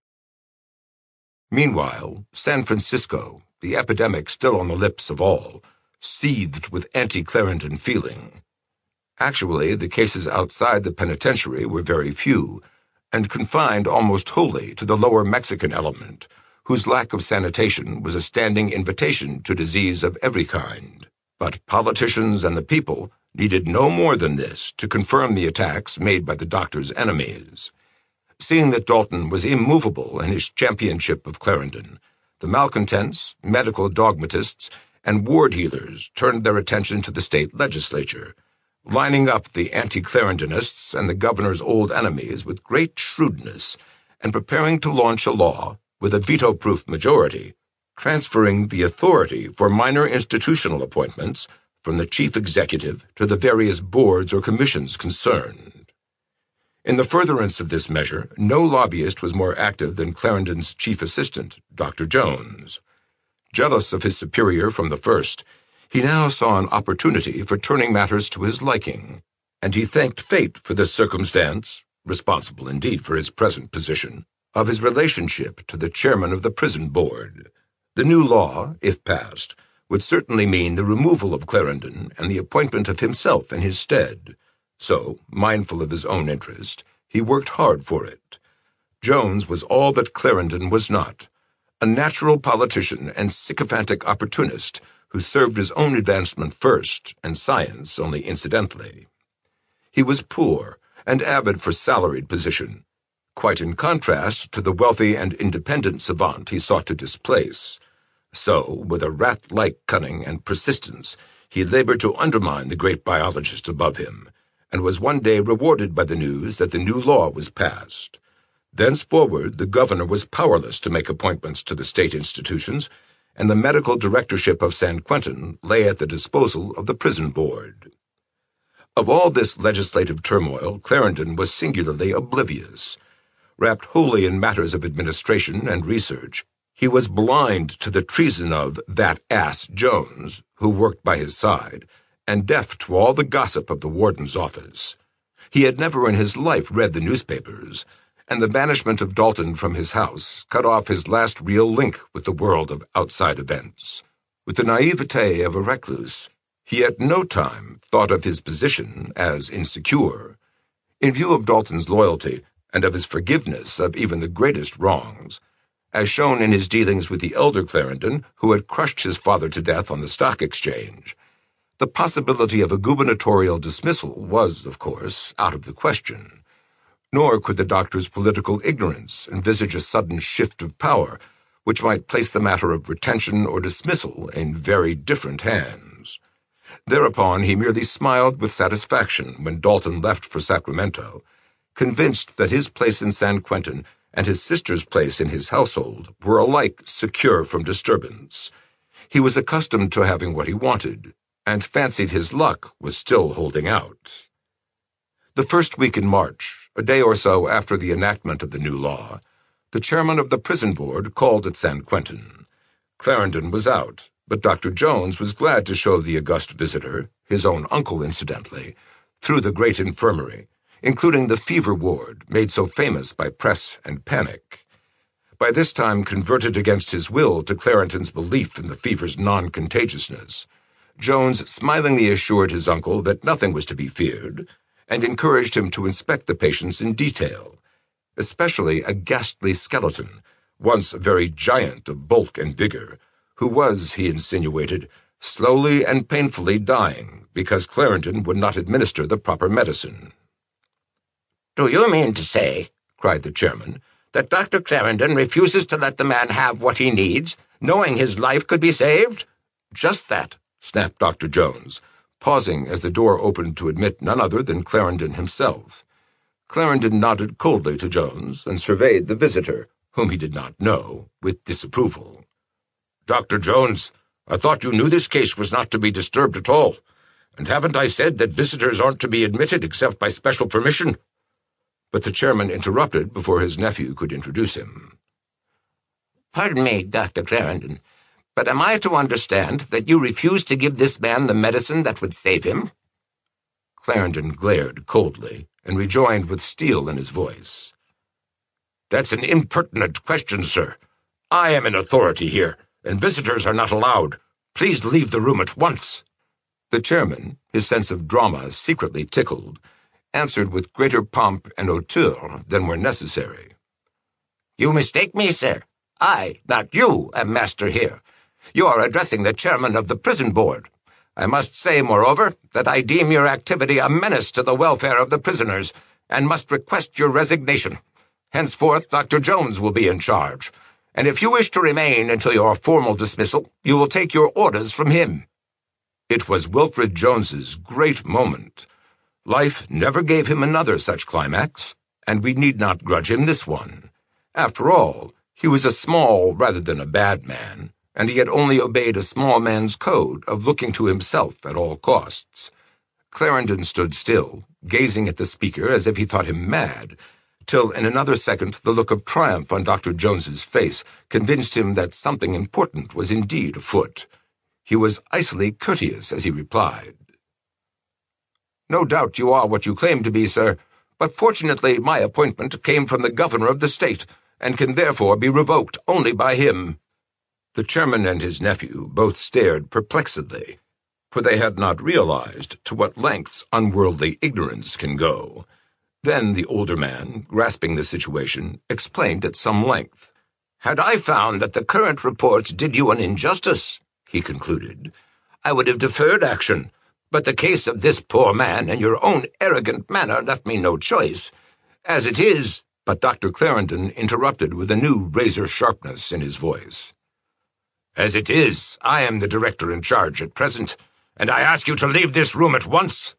Meanwhile, San Francisco, the epidemic still on the lips of all, seethed with anti-Clarendon feeling. Actually, the cases outside the penitentiary were very few, and confined almost wholly to the lower Mexican element, whose lack of sanitation was a standing invitation to disease of every kind. But politicians and the people needed no more than this to confirm the attacks made by the doctor's enemies. Seeing that Dalton was immovable in his championship of Clarendon, the malcontents, medical dogmatists, and ward healers turned their attention to the state legislature, lining up the anti-Clarendonists and the governor's old enemies with great shrewdness, and preparing to launch a law, with a veto-proof majority, transferring the authority for minor institutional appointments from the chief executive to the various boards or commissions concerned. In the furtherance of this measure, no lobbyist was more active than Clarendon's chief assistant, Dr. Jones. Jealous of his superior from the first, he now saw an opportunity for turning matters to his liking, and he thanked fate for this circumstance, responsible indeed for his present position, of his relationship to the chairman of the prison board. The new law, if passed, would certainly mean the removal of Clarendon and the appointment of himself in his stead. So, mindful of his own interest, he worked hard for it. Jones was all that Clarendon was not, a natural politician and sycophantic opportunist who served his own advancement first and science only incidentally. He was poor and avid for salaried position, quite in contrast to the wealthy and independent savant he sought to displace. So, with a rat-like cunning and persistence, he labored to undermine the great biologist above him, and was one day rewarded by the news that the new law was passed. Thenceforward, the governor was powerless to make appointments to the state institutions, and the medical directorship of San Quentin lay at the disposal of the prison board. Of all this legislative turmoil, Clarendon was singularly oblivious. Wrapped wholly in matters of administration and research, he was blind to the treason of that ass Jones, who worked by his side, and deaf to all the gossip of the warden's office. He had never in his life read the newspapers, and the banishment of Dalton from his house cut off his last real link with the world of outside events. With the naivete of a recluse, he at no time thought of his position as insecure. In view of Dalton's loyalty and of his forgiveness of even the greatest wrongs, as shown in his dealings with the elder Clarendon, who had crushed his father to death on the stock exchange, The possibility of a gubernatorial dismissal was, of course, out of the question. Nor could the doctor's political ignorance envisage a sudden shift of power, which might place the matter of retention or dismissal in very different hands. Thereupon he merely smiled with satisfaction when Dalton left for Sacramento, convinced that his place in San Quentin and his sister's place in his household were alike secure from disturbance. He was accustomed to having what he wanted, and fancied his luck was still holding out. The first week in March, a day or so after the enactment of the new law, the chairman of the prison board called at San Quentin. Clarendon was out, but Dr. Jones was glad to show the august visitor, his own uncle incidentally, through the great infirmary, including the fever ward made so famous by press and panic. By this time converted against his will to Clarendon's belief in the fever's non-contagiousness, Jones smilingly assured his uncle that nothing was to be feared, and encouraged him to inspect the patients in detail, especially a ghastly skeleton, once a very giant of bulk and vigor, who was, he insinuated, slowly and painfully dying because Clarendon would not administer the proper medicine. "Do you mean to say," cried the chairman, "that Dr. Clarendon refuses to let the man have what he needs, knowing his life could be saved?" "Just that," snapped Dr. Jones, pausing as the door opened to admit none other than Clarendon himself. Clarendon nodded coldly to Jones and surveyed the visitor, whom he did not know, with disapproval. "Dr. Jones, I thought you knew this case was not to be disturbed at all. And haven't I said that visitors aren't to be admitted except by special permission?" But the chairman interrupted before his nephew could introduce him. "Pardon me, Dr. Clarendon, but am I to understand that you refuse to give this man the medicine that would save him?" Clarendon glared coldly and rejoined with steel in his voice. "That's an impertinent question, sir. I am in authority here, and visitors are not allowed. Please leave the room at once." The chairman, his sense of drama secretly tickled, answered with greater pomp and hauteur than were necessary. "You mistake me, sir. I, not you, am master here. You are addressing the chairman of the prison board. I must say, moreover, that I deem your activity a menace to the welfare of the prisoners, and must request your resignation. Henceforth, Dr. Jones will be in charge, and if you wish to remain until your formal dismissal, you will take your orders from him." It was Wilfred Jones's great moment. Life never gave him another such climax, and we need not grudge him this one. After all, he was a small rather than a bad man, and he had only obeyed a small man's code of looking to himself at all costs. Clarendon stood still, gazing at the speaker as if he thought him mad, till in another second the look of triumph on Dr. Jones's face convinced him that something important was indeed afoot. He was icily courteous as he replied, "No doubt you are what you claim to be, sir, but fortunately my appointment came from the governor of the state, and can therefore be revoked only by him." The chairman and his nephew both stared perplexedly, for they had not realized to what lengths unworldly ignorance can go. Then the older man, grasping the situation, explained at some length. "Had I found that the current reports did you an injustice," he concluded, "I would have deferred action, but the case of this poor man and your own arrogant manner left me no choice. As it is—" But Dr. Clarendon interrupted with a new razor sharpness in his voice. "As it is, I am the director in charge at present, and I ask you to leave this room at once."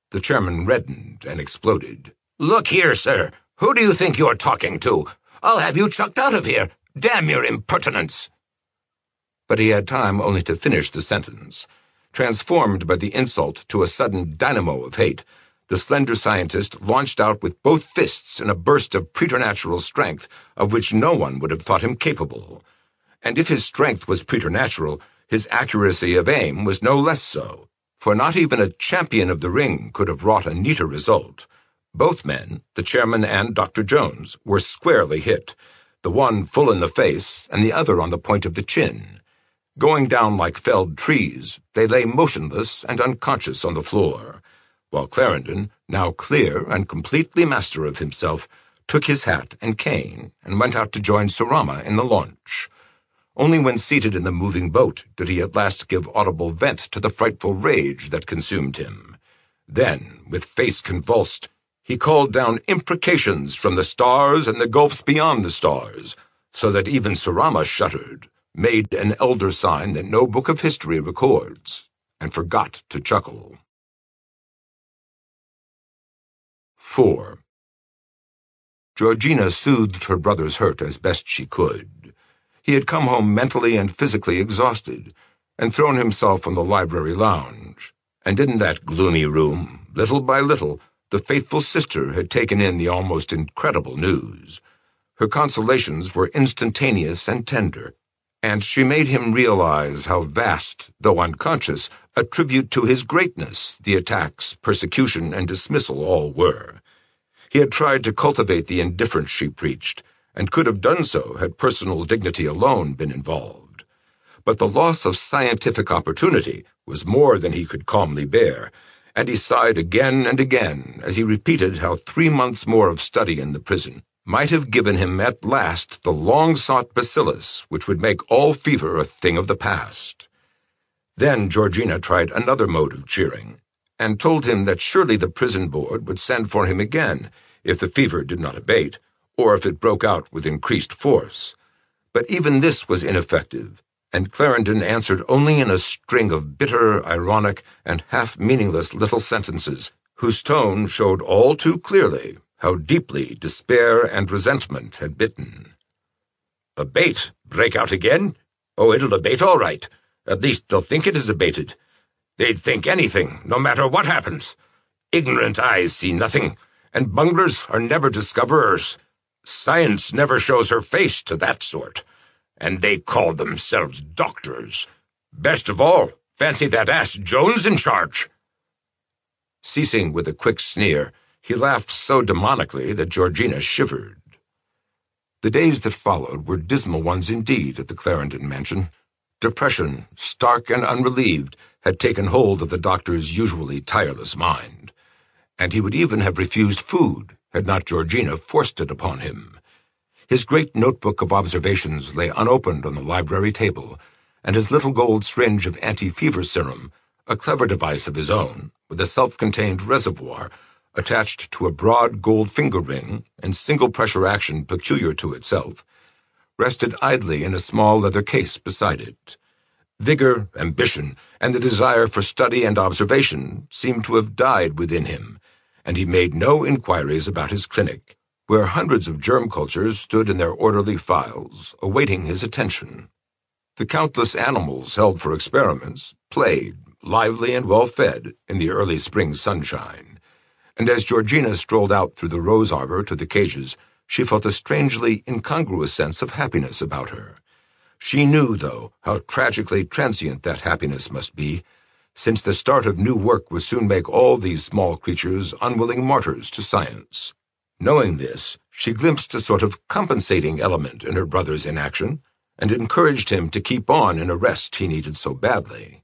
The chairman reddened and exploded. "Look here, sir. Who do you think you're talking to? I'll have you chucked out of here. Damn your impertinence." But he had time only to finish the sentence. Transformed by the insult to a sudden dynamo of hate, the slender scientist launched out with both fists in a burst of preternatural strength of which no one would have thought him capable. And if his strength was preternatural, his accuracy of aim was no less so, for not even a champion of the ring could have wrought a neater result. Both men, the chairman and Dr. Jones, were squarely hit, the one full in the face and the other on the point of the chin. Going down like felled trees, they lay motionless and unconscious on the floor, while Clarendon, now clear and completely master of himself, took his hat and cane and went out to join Surama in the launch. Only when seated in the moving boat did he at last give audible vent to the frightful rage that consumed him. Then, with face convulsed, he called down imprecations from the stars and the gulfs beyond the stars, so that even Surama shuddered, made an elder sign that no book of history records, and forgot to chuckle. 4. Georgina soothed her brother's hurt as best she could. He had come home mentally and physically exhausted, and thrown himself on the library lounge. And in that gloomy room, little by little, the faithful sister had taken in the almost incredible news. Her consolations were instantaneous and tender, and she made him realize how vast, though unconscious, a tribute to his greatness the attacks, persecution, and dismissal all were. He had tried to cultivate the indifference she preached, and could have done so had personal dignity alone been involved. But the loss of scientific opportunity was more than he could calmly bear, and he sighed again and again as he repeated how 3 months more of study in the prison might have given him at last the long-sought bacillus which would make all fever a thing of the past. Then Georgina tried another mode of cheering, and told him that surely the prison board would send for him again if the fever did not abate, or if it broke out with increased force. But even this was ineffective, and Clarendon answered only in a string of bitter, ironic, and half-meaningless little sentences, whose tone showed all too clearly how deeply despair and resentment had bitten. "Abate? Break out again? Oh, it'll abate all right. At least they'll think it is abated. They'd think anything, no matter what happens. Ignorant eyes see nothing, and bunglers are never discoverers. Science never shows her face to that sort. And they call themselves doctors. Best of all, fancy that ass Jones in charge." Ceasing with a quick sneer, he laughed so demonically that Georgina shivered. The days that followed were dismal ones indeed at the Clarendon mansion. Depression, stark and unrelieved, had taken hold of the doctor's usually tireless mind, and he would even have refused food had not Georgina forced it upon him. His great notebook of observations lay unopened on the library table, and his little gold syringe of anti-fever serum, a clever device of his own, with a self-contained reservoir attached to a broad gold finger ring and single-pressure action peculiar to itself, rested idly in a small leather case beside it. Vigor, ambition, and the desire for study and observation seemed to have died within him, and he made no inquiries about his clinic, where hundreds of germ cultures stood in their orderly files, awaiting his attention. The countless animals held for experiments played, lively and well-fed, in the early spring sunshine, and as Georgina strolled out through the rose arbor to the cages, she felt a strangely incongruous sense of happiness about her. She knew, though, how tragically transient that happiness must be, since the start of new work would soon make all these small creatures unwilling martyrs to science. Knowing this, she glimpsed a sort of compensating element in her brother's inaction, and encouraged him to keep on in a rest he needed so badly.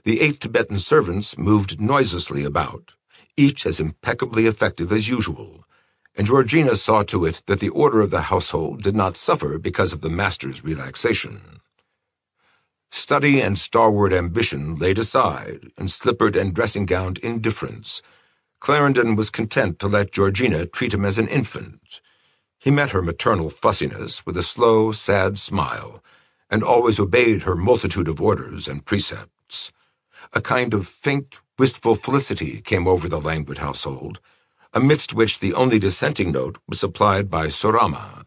The 8 Tibetan servants moved noiselessly about, each as impeccably effective as usual, and Georgina saw to it that the order of the household did not suffer because of the master's relaxation. Study and starward ambition laid aside, and slippered and dressing-gowned indifference, Clarendon was content to let Georgina treat him as an infant. He met her maternal fussiness with a slow, sad smile, and always obeyed her multitude of orders and precepts. A kind of faint, wistful felicity came over the languid household, amidst which the only dissenting note was supplied by Surama.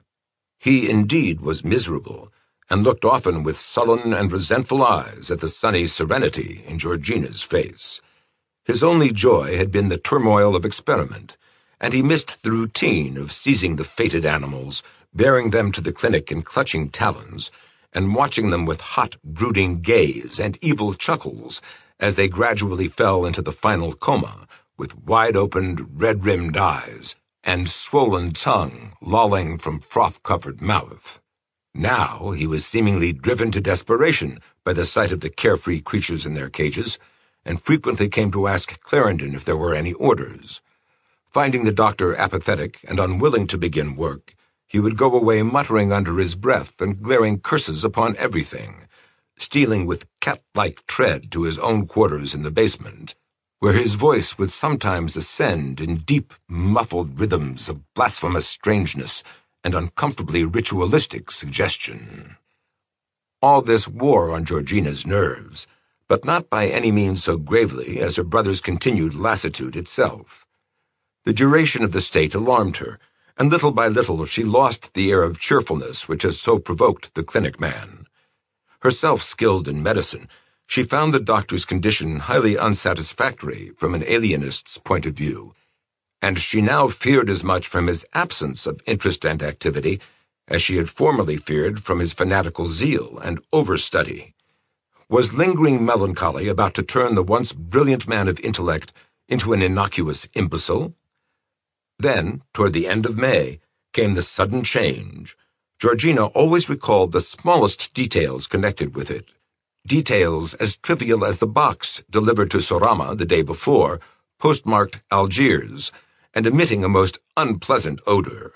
He indeed was miserable, and looked often with sullen and resentful eyes at the sunny serenity in Georgina's face. His only joy had been the turmoil of experiment, and he missed the routine of seizing the fated animals, bearing them to the clinic in clutching talons, and watching them with hot, brooding gaze and evil chuckles as they gradually fell into the final coma, with wide-opened, red-rimmed eyes, and swollen tongue lolling from froth-covered mouth. Now he was seemingly driven to desperation by the sight of the carefree creatures in their cages, and frequently came to ask Clarendon if there were any orders. Finding the doctor apathetic and unwilling to begin work, he would go away muttering under his breath and glaring curses upon everything, stealing with cat-like tread to his own quarters in the basement, where his voice would sometimes ascend in deep, muffled rhythms of blasphemous strangeness and uncomfortably ritualistic suggestion. All this wore on Georgina's nerves, but not by any means so gravely as her brother's continued lassitude itself. The duration of the state alarmed her, and little by little she lost the air of cheerfulness which has so provoked the clinic man. Herself skilled in medicine, she found the doctor's condition highly unsatisfactory from an alienist's point of view, and she now feared as much from his absence of interest and activity as she had formerly feared from his fanatical zeal and overstudy. Was lingering melancholy about to turn the once brilliant man of intellect into an innocuous imbecile? Then, toward the end of May, came the sudden change. Georgina always recalled the smallest details connected with it, details as trivial as the box delivered to Surama the day before, postmarked Algiers, and emitting a most unpleasant odor,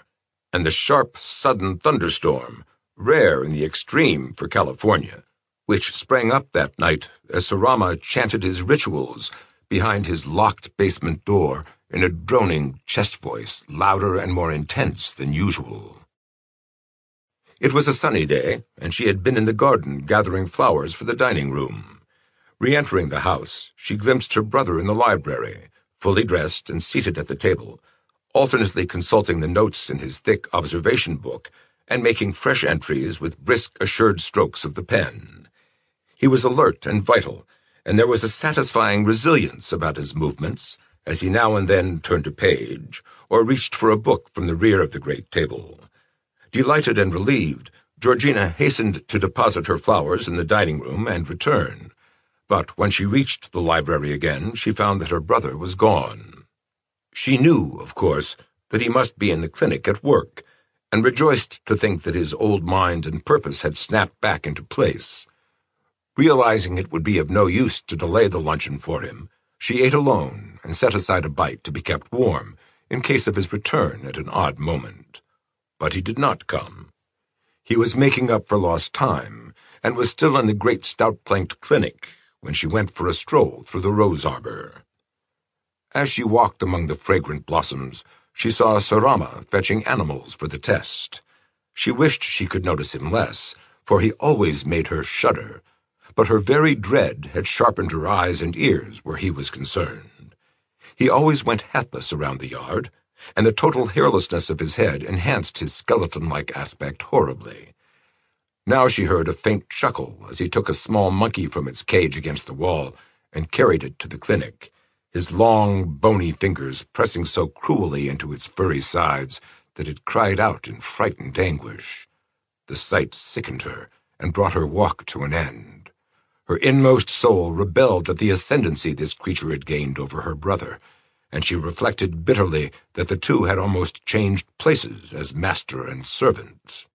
and the sharp, sudden thunderstorm, rare in the extreme for California, which sprang up that night as Surama chanted his rituals behind his locked basement door in a droning chest voice louder and more intense than usual. It was a sunny day, and she had been in the garden gathering flowers for the dining room. Re-entering the house, she glimpsed her brother in the library, fully dressed and seated at the table, alternately consulting the notes in his thick observation book and making fresh entries with brisk, assured strokes of the pen. He was alert and vital, and there was a satisfying resilience about his movements as he now and then turned a page or reached for a book from the rear of the great table. Delighted and relieved, Georgina hastened to deposit her flowers in the dining room and return. But when she reached the library again, she found that her brother was gone. She knew, of course, that he must be in the clinic at work, and rejoiced to think that his old mind and purpose had snapped back into place. Realizing it would be of no use to delay the luncheon for him, she ate alone and set aside a bite to be kept warm in case of his return at an odd moment. But he did not come. He was making up for lost time, and was still in the great stout-planked clinic when she went for a stroll through the rose arbor. As she walked among the fragrant blossoms, she saw Surama fetching animals for the test. She wished she could notice him less, for he always made her shudder, but her very dread had sharpened her eyes and ears where he was concerned. He always went hatless around the yard, and the total hairlessness of his head enhanced his skeleton-like aspect horribly. Now she heard a faint chuckle as he took a small monkey from its cage against the wall and carried it to the clinic, his long, bony fingers pressing so cruelly into its furry sides that it cried out in frightened anguish. The sight sickened her and brought her walk to an end. Her inmost soul rebelled at the ascendancy this creature had gained over her brother, and she reflected bitterly that the two had almost changed places as master and servant.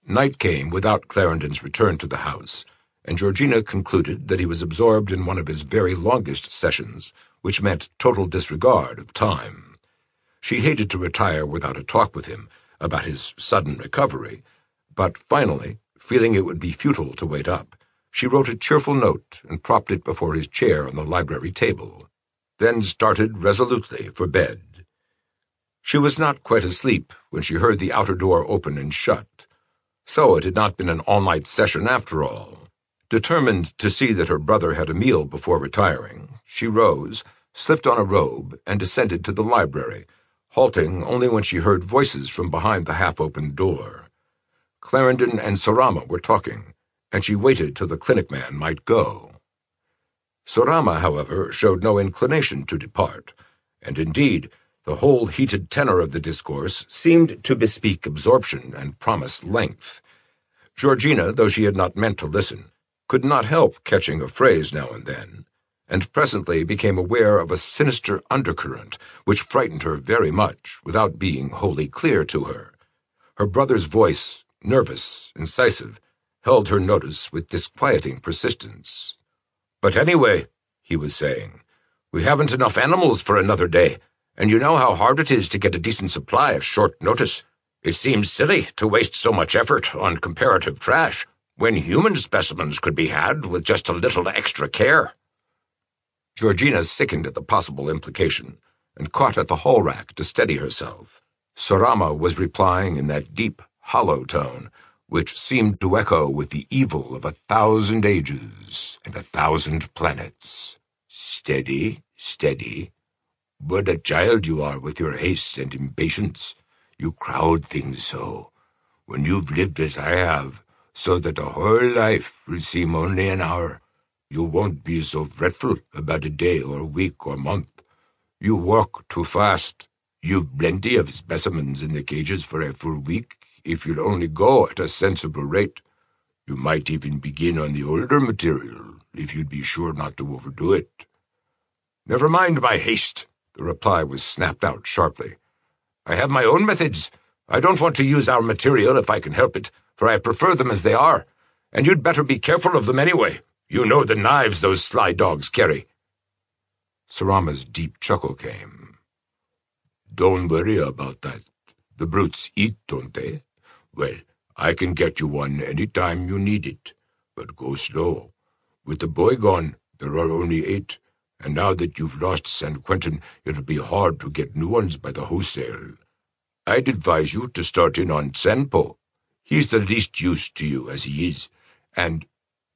Night came without Clarendon's return to the house, and Georgina concluded that he was absorbed in one of his very longest sessions, which meant total disregard of time. She hated to retire without a talk with him about his sudden recovery, but finally, feeling it would be futile to wait up, she wrote a cheerful note and propped it before his chair on the library table, then started resolutely for bed. She was not quite asleep when she heard the outer door open and shut. So it had not been an all-night session after all. Determined to see that her brother had a meal before retiring, she rose, slipped on a robe, and descended to the library, halting only when she heard voices from behind the half-opened door. Clarendon and Surama were talking, and she waited till the clinic man might go. Surama, however, showed no inclination to depart, and indeed, the whole heated tenor of the discourse seemed to bespeak absorption and promise length. Georgina, though she had not meant to listen, could not help catching a phrase now and then, and presently became aware of a sinister undercurrent which frightened her very much without being wholly clear to her. Her brother's voice, nervous, incisive, held her notice with disquieting persistence. "But anyway," he was saying, "we haven't enough animals for another day, and you know how hard it is to get a decent supply at short notice. It seems silly to waste so much effort on comparative trash when human specimens could be had with just a little extra care." Georgina sickened at the possible implication and caught at the hall rack to steady herself. Surama was replying in that deep, hollow tone which seemed to echo with the evil of 1,000 ages and 1,000 planets. "Steady, steady. What a child you are with your haste and impatience. You crowd things so. When you've lived as I have, so that a whole life will seem only an hour, you won't be so fretful about a day or a week or month. You walk too fast. You've plenty of specimens in the cages for a full week, if you'll only go at a sensible rate. You might even begin on the older material, if you'd be sure not to overdo it." "Never mind my haste," the reply was snapped out sharply. "I have my own methods. I don't want to use our material if I can help it, for I prefer them as they are, and you'd better be careful of them anyway. You know the knives those sly dogs carry." Surama's deep chuckle came. "Don't worry about that. The brutes eat, don't they? Well, I can get you one any time you need it, but go slow. With the boy gone, there are only 8, and now that you've lost San Quentin, it'll be hard to get new ones by the wholesale. I'd advise you to start in on Sanpo. He's the least use to you as he is, and—"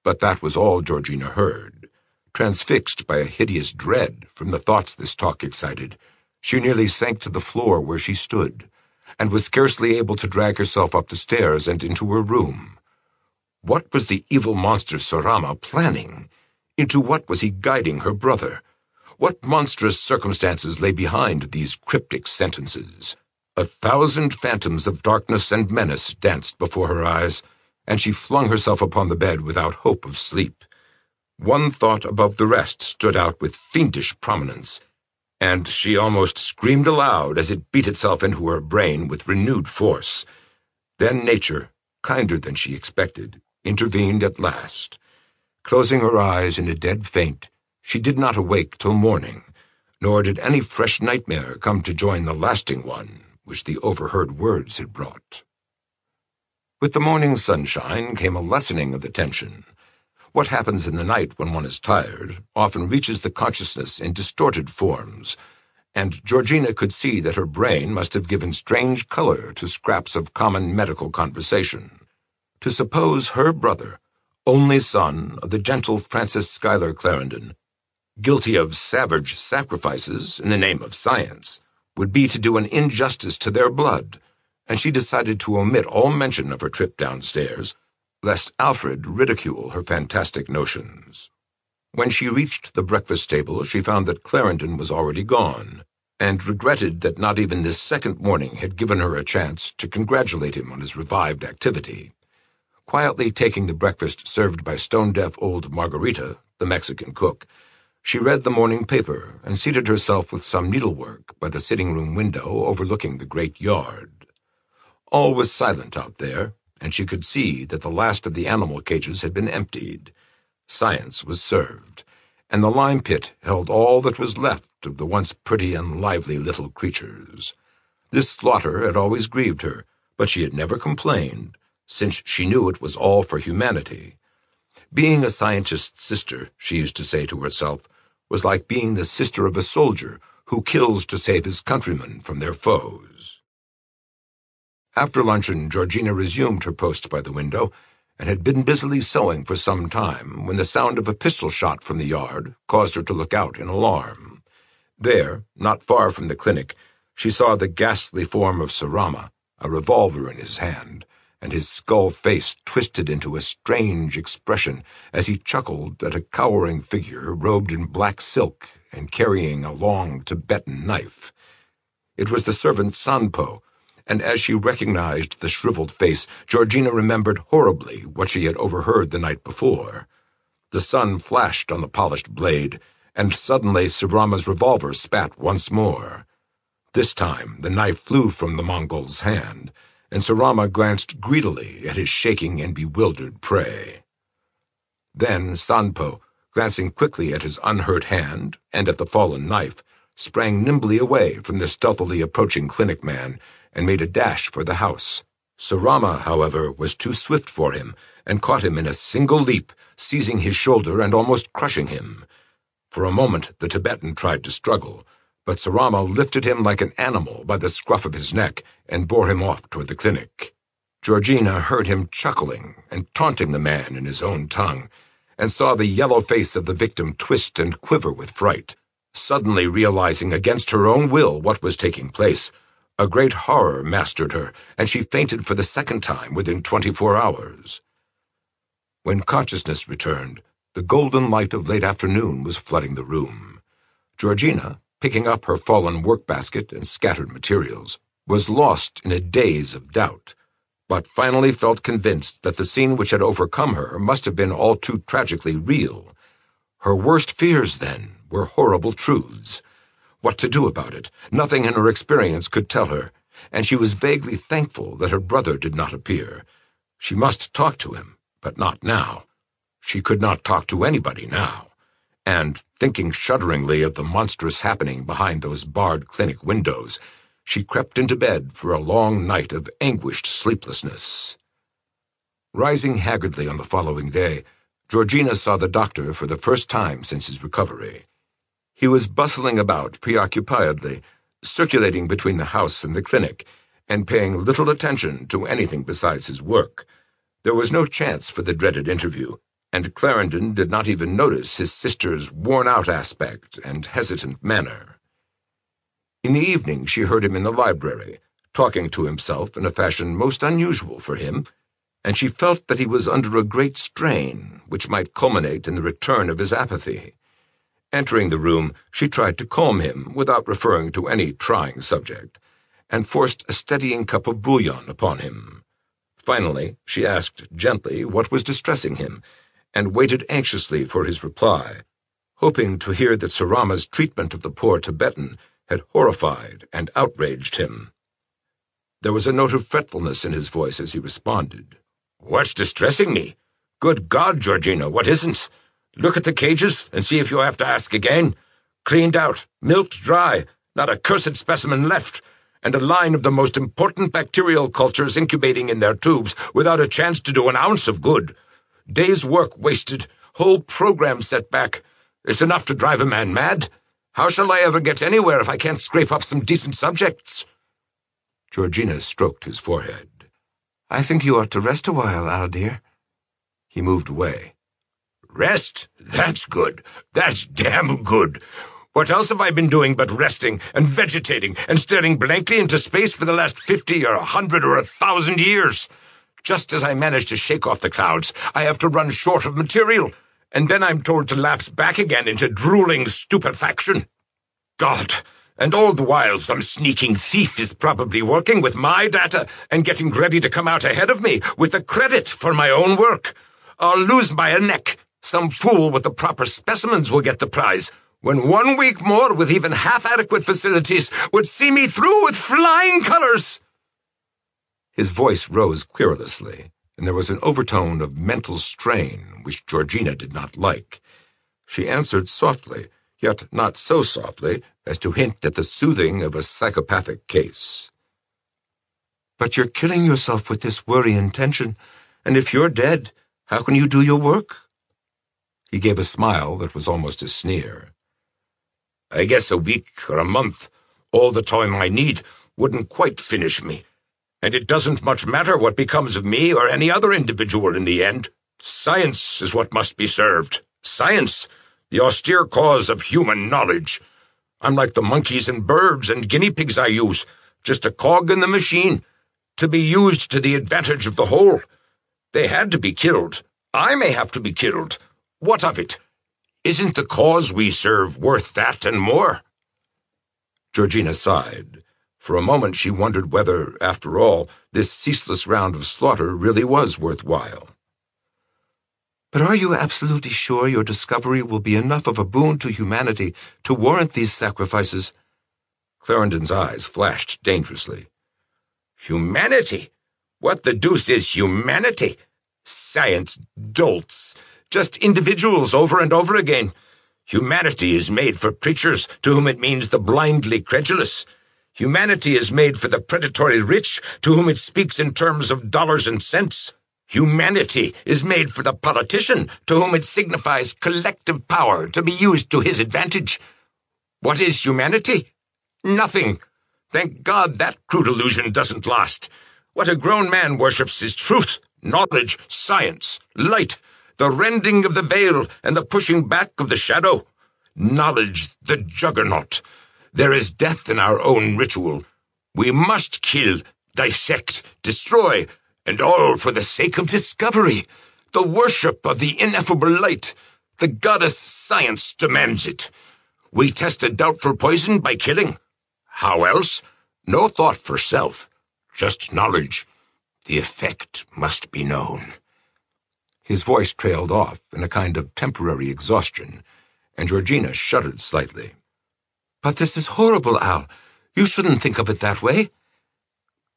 But that was all Georgina heard. Transfixed by a hideous dread from the thoughts this talk excited, she nearly sank to the floor where she stood, and was scarcely able to drag herself up the stairs and into her room. What was the evil monster Surama planning? Into what was he guiding her brother? What monstrous circumstances lay behind these cryptic sentences? 1,000 phantoms of darkness and menace danced before her eyes, and she flung herself upon the bed without hope of sleep. One thought above the rest stood out with fiendish prominence, and she almost screamed aloud as it beat itself into her brain with renewed force. Then nature, kinder than she expected, intervened at last. Closing her eyes in a dead faint, she did not awake till morning, nor did any fresh nightmare come to join the lasting one which the overheard words had brought. With the morning sunshine came a lessening of the tension. What happens in the night when one is tired often reaches the consciousness in distorted forms, and Georgina could see that her brain must have given strange color to scraps of common medical conversation. To suppose her brother, only son of the gentle Francis Schuyler Clarendon, guilty of savage sacrifices in the name of science, would be to do an injustice to their blood, and she decided to omit all mention of her trip downstairs, lest Alfred ridicule her fantastic notions. When she reached the breakfast table, she found that Clarendon was already gone, and regretted that not even this second morning had given her a chance to congratulate him on his revived activity. Quietly taking the breakfast served by stone-deaf old Margarita, the Mexican cook, she read the morning paper and seated herself with some needlework by the sitting-room window overlooking the great yard. All was silent out there, and she could see that the last of the animal cages had been emptied. Science was served, and the lime pit held all that was left of the once pretty and lively little creatures. This slaughter had always grieved her, but she had never complained, since she knew it was all for humanity. Being a scientist's sister, she used to say to herself, was like being the sister of a soldier who kills to save his countrymen from their foes. After luncheon, Georgina resumed her post by the window, and had been busily sewing for some time when the sound of a pistol shot from the yard caused her to look out in alarm. There, not far from the clinic, she saw the ghastly form of Surama, a revolver in his hand, and his skull face twisted into a strange expression as he chuckled at a cowering figure robed in black silk and carrying a long Tibetan knife. It was the servant Sanpo, and as she recognized the shriveled face, Georgina remembered horribly what she had overheard the night before. The sun flashed on the polished blade, and suddenly Surama's revolver spat once more. This time the knife flew from the Mongol's hand, and Surama glanced greedily at his shaking and bewildered prey. Then Sanpo, glancing quickly at his unhurt hand and at the fallen knife, sprang nimbly away from the stealthily approaching clinic man and made a dash for the house. Surama, however, was too swift for him and caught him in a single leap, seizing his shoulder and almost crushing him. For a moment the Tibetan tried to struggle, but Surama lifted him like an animal by the scruff of his neck and bore him off toward the clinic. Georgina heard him chuckling and taunting the man in his own tongue, and saw the yellow face of the victim twist and quiver with fright. Suddenly realizing against her own will what was taking place, a great horror mastered her, and she fainted for the second time within 24 hours. When consciousness returned, the golden light of late afternoon was flooding the room. Georgina, picking up her fallen work-basket and scattered materials, was lost in a daze of doubt, but finally felt convinced that the scene which had overcome her must have been all too tragically real. Her worst fears, then, were horrible truths. What to do about it? Nothing in her experience could tell her, and she was vaguely thankful that her brother did not appear. She must talk to him, but not now. She could not talk to anybody now, and, thinking shudderingly of the monstrous happening behind those barred clinic windows, she crept into bed for a long night of anguished sleeplessness. Rising haggardly on the following day, Georgina saw the doctor for the first time since his recovery. He was bustling about preoccupiedly, circulating between the house and the clinic, and paying little attention to anything besides his work. There was no chance for the dreaded interview, and Clarendon did not even notice his sister's worn-out aspect and hesitant manner. In the evening she heard him in the library, talking to himself in a fashion most unusual for him, and she felt that he was under a great strain, which might culminate in the return of his apathy. Entering the room, she tried to calm him without referring to any trying subject, and forced a steadying cup of bouillon upon him. Finally, she asked gently what was distressing him, and waited anxiously for his reply, hoping to hear that Surama's treatment of the poor Tibetan had horrified and outraged him. There was a note of fretfulness in his voice as he responded. "What's distressing me? Good God, Georgina, what isn't? Look at the cages and see if you have to ask again. Cleaned out, milked dry, not a cursed specimen left, and a line of the most important bacterial cultures incubating in their tubes without a chance to do an ounce of good. Day's work wasted, whole program set back. It's enough to drive a man mad. How shall I ever get anywhere if I can't scrape up some decent subjects?" Georgina stroked his forehead. "I think you ought to rest a while, Al, dear." He moved away. "Rest? That's good. That's damn good. What else have I been doing but resting and vegetating and staring blankly into space for the last 50 or 100 or 1,000 years? Just as I manage to shake off the clouds, I have to run short of material, and then I'm told to lapse back again into drooling stupefaction. God! And all the while some sneaking thief is probably working with my data and getting ready to come out ahead of me with the credit for my own work. I'll lose by a neck. Some fool with the proper specimens will get the prize, when 1 week more with even half-adequate facilities would see me through with flying colors." His voice rose querulously, and there was an overtone of mental strain which Georgina did not like. She answered softly, yet not so softly as to hint at the soothing of a psychopathic case. "But you're killing yourself with this worry and tension, and if you're dead, how can you do your work?" He gave a smile that was almost a sneer. "I guess a week or a month, all the time I need, wouldn't quite finish me. And it doesn't much matter what becomes of me or any other individual in the end. Science is what must be served. Science, the austere cause of human knowledge. I'm like the monkeys and birds and guinea pigs I use, just a cog in the machine, to be used to the advantage of the whole. They had to be killed. I may have to be killed. What of it? Isn't the cause we serve worth that and more?" Georgina sighed. For a moment she wondered whether, after all, this ceaseless round of slaughter really was worthwhile. "But are you absolutely sure your discovery will be enough of a boon to humanity to warrant these sacrifices?" Clarendon's eyes flashed dangerously. "Humanity? What the deuce is humanity? Science dolts. Just individuals over and over again. Humanity is made for preachers to whom it means the blindly credulous. Humanity is made for the predatory rich to whom it speaks in terms of dollars and cents. Humanity is made for the politician to whom it signifies collective power to be used to his advantage. What is humanity? Nothing. Thank God that crude illusion doesn't last. What a grown man worships is truth, knowledge, science, light, the rending of the veil and the pushing back of the shadow. Knowledge, the juggernaut. There is death in our own ritual. We must kill, dissect, destroy, and all for the sake of discovery, the worship of the ineffable light. The goddess science demands it. We test a doubtful poison by killing. How else? No thought for self, just knowledge. The effect must be known. His voice trailed off in a kind of temporary exhaustion, and Georgina shuddered slightly. "But this is horrible, Al. You shouldn't think of it that way."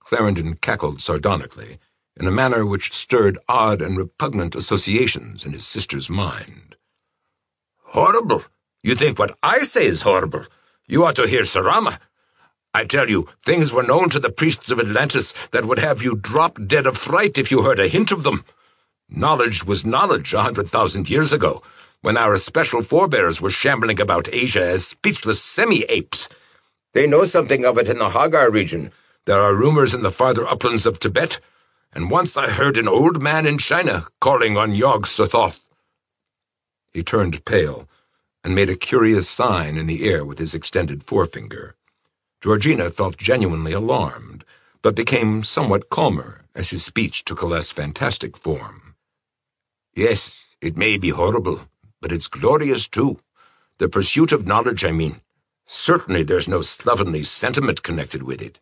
Clarendon cackled sardonically, in a manner which stirred odd and repugnant associations in his sister's mind. Horrible? You think what I say is horrible? You ought to hear Surama. I tell you, things were known to the priests of Atlantis that would have you drop dead of fright if you heard a hint of them. Knowledge was knowledge 100,000 years ago, when our special forebears were shambling about Asia as speechless semi-apes. They know something of it in the Hagar region. There are rumors in the farther uplands of Tibet, and once I heard an old man in China calling on Yog-Sothoth. He turned pale, and made a curious sign in the air with his extended forefinger. Georgina felt genuinely alarmed, but became somewhat calmer as his speech took a less fantastic form. Yes, it may be horrible, but it's glorious too. The pursuit of knowledge, I mean. Certainly there's no slovenly sentiment connected with it.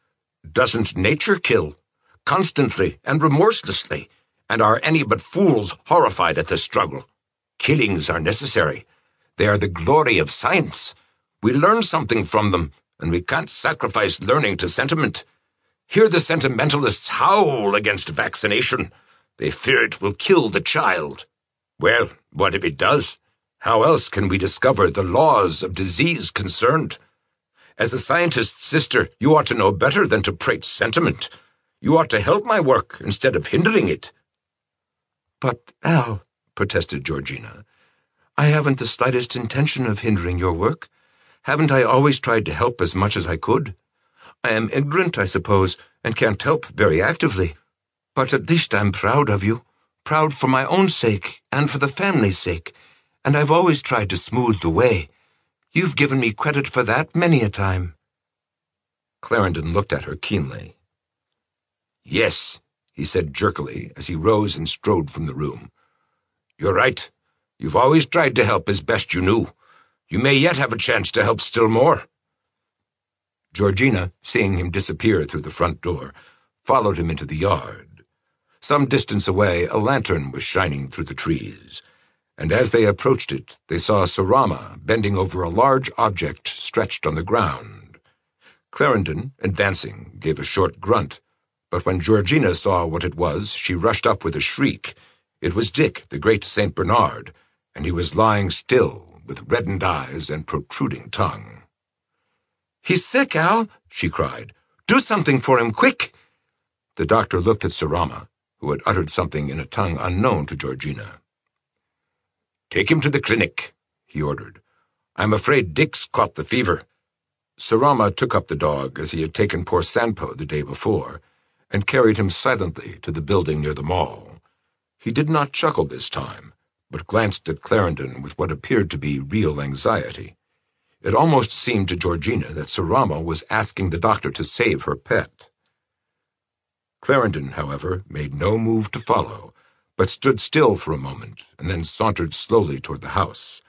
Doesn't nature kill? Constantly and remorselessly, and are any but fools horrified at the struggle? Killings are necessary. They are the glory of science. We learn something from them, and we can't sacrifice learning to sentiment. Hear the sentimentalists howl against vaccination. They fear it will kill the child. Well, what if it does? How else can we discover the laws of disease concerned? As a scientist's sister, you ought to know better than to prate sentiment. You ought to help my work instead of hindering it. "But, Al," protested Georgina, "I haven't the slightest intention of hindering your work. Haven't I always tried to help as much as I could? I am ignorant, I suppose, and can't help very actively. But at least I'm proud of you, proud for my own sake and for the family's sake, and I've always tried to smooth the way. You've given me credit for that many a time." Clarendon looked at her keenly. "Yes," he said jerkily as he rose and strode from the room. "You're right. You've always tried to help as best you knew. You may yet have a chance to help still more." Georgina, seeing him disappear through the front door, followed him into the yard. Some distance away, a lantern was shining through the trees, and as they approached it, they saw Surama bending over a large object stretched on the ground. Clarendon, advancing, gave a short grunt, but when Georgina saw what it was, she rushed up with a shriek. It was Dick, the great St. Bernard, and he was lying still, with reddened eyes and protruding tongue. "He's sick, Al," she cried. "Do something for him, quick!" The doctor looked at Surama, who had uttered something in a tongue unknown to Georgina. "Take him to the clinic," he ordered. "I'm afraid Dick's caught the fever." Surama took up the dog as he had taken poor Sanpo the day before, and carried him silently to the building near the mall. He did not chuckle this time, but glanced at Clarendon with what appeared to be real anxiety. It almost seemed to Georgina that Surama was asking the doctor to save her pet. Clarendon, however, made no move to follow, but stood still for a moment and then sauntered slowly toward the house.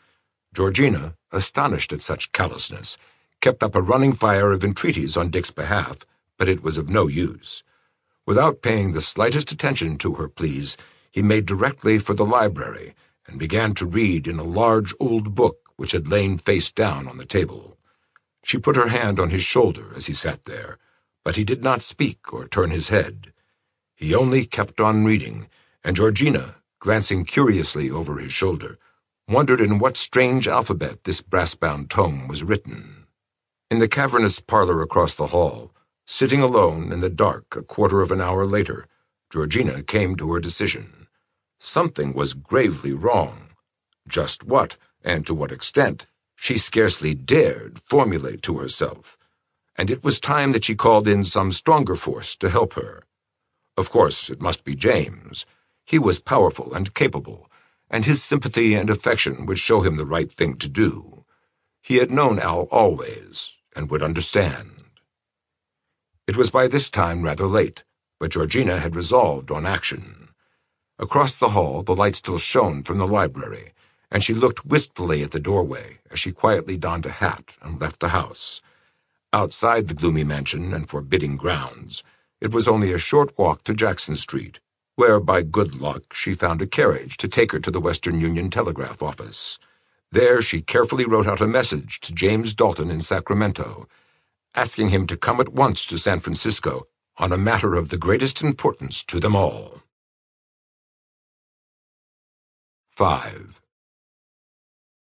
Georgina, astonished at such callousness, kept up a running fire of entreaties on Dick's behalf, but it was of no use. Without paying the slightest attention to her pleas, he made directly for the library and began to read in a large old book which had lain face down on the table. She put her hand on his shoulder as he sat there, but he did not speak or turn his head. He only kept on reading, and Georgina, glancing curiously over his shoulder, wondered in what strange alphabet this brass-bound tome was written. In the cavernous parlor across the hall, sitting alone in the dark a quarter of an hour later, Georgina came to her decision. Something was gravely wrong. Just what, and to what extent, she scarcely dared formulate to herself, and it was time that she called in some stronger force to help her. Of course, it must be James. He was powerful and capable, and his sympathy and affection would show him the right thing to do. He had known Al always, and would understand. It was by this time rather late, but Georgina had resolved on action. Across the hall the light still shone from the library, and she looked wistfully at the doorway as she quietly donned a hat and left the house. Outside the gloomy mansion and forbidding grounds, it was only a short walk to Jackson Street, where by good luck she found a carriage to take her to the Western Union Telegraph office. There she carefully wrote out a message to James Dalton in Sacramento, asking him to come at once to San Francisco on a matter of the greatest importance to them all. 5.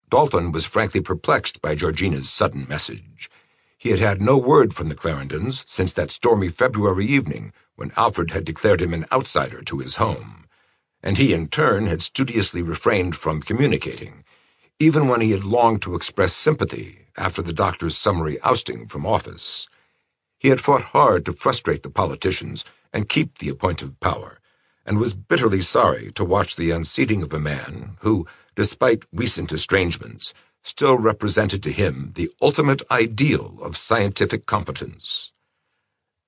Dalton was frankly perplexed by Georgina's sudden message. He had had no word from the Clarendons since that stormy February evening when Alfred had declared him an outsider to his home, and he in turn had studiously refrained from communicating, even when he had longed to express sympathy after the doctor's summary ousting from office. He had fought hard to frustrate the politicians and keep the appointive power, and was bitterly sorry to watch the unseating of a man who, despite recent estrangements, still represented to him the ultimate ideal of scientific competence.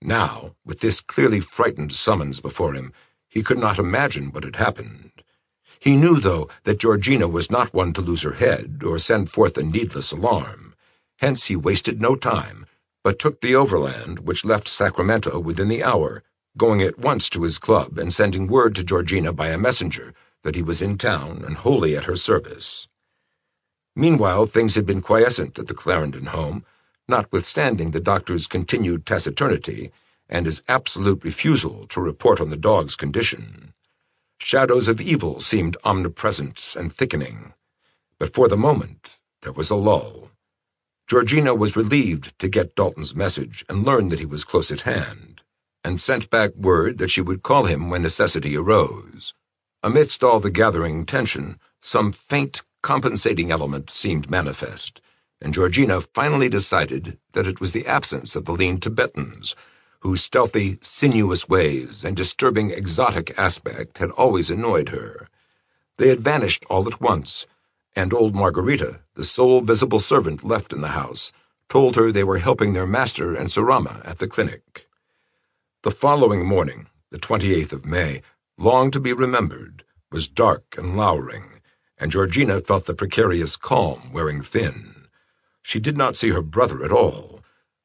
Now, with this clearly frightened summons before him, he could not imagine what had happened. He knew, though, that Georgina was not one to lose her head or send forth a needless alarm. Hence he wasted no time, but took the overland which left Sacramento within the hour, going at once to his club and sending word to Georgina by a messenger that he was in town and wholly at her service. Meanwhile, things had been quiescent at the Clarendon home, notwithstanding the doctor's continued taciturnity and his absolute refusal to report on the dog's condition. Shadows of evil seemed omnipresent and thickening, but for the moment there was a lull. Georgina was relieved to get Dalton's message and learn that he was close at hand, and sent back word that she would call him when necessity arose. Amidst all the gathering tension, some faint, compensating element seemed manifest, and Georgina finally decided that it was the absence of the lean Tibetans, whose stealthy, sinuous ways and disturbing exotic aspect had always annoyed her. They had vanished all at once, and old Margarita, the sole visible servant left in the house, told her they were helping their master and Surama at the clinic. The following morning, the 28th of May, long to be remembered, was dark and lowering, and Georgina felt the precarious calm wearing thin. She did not see her brother at all,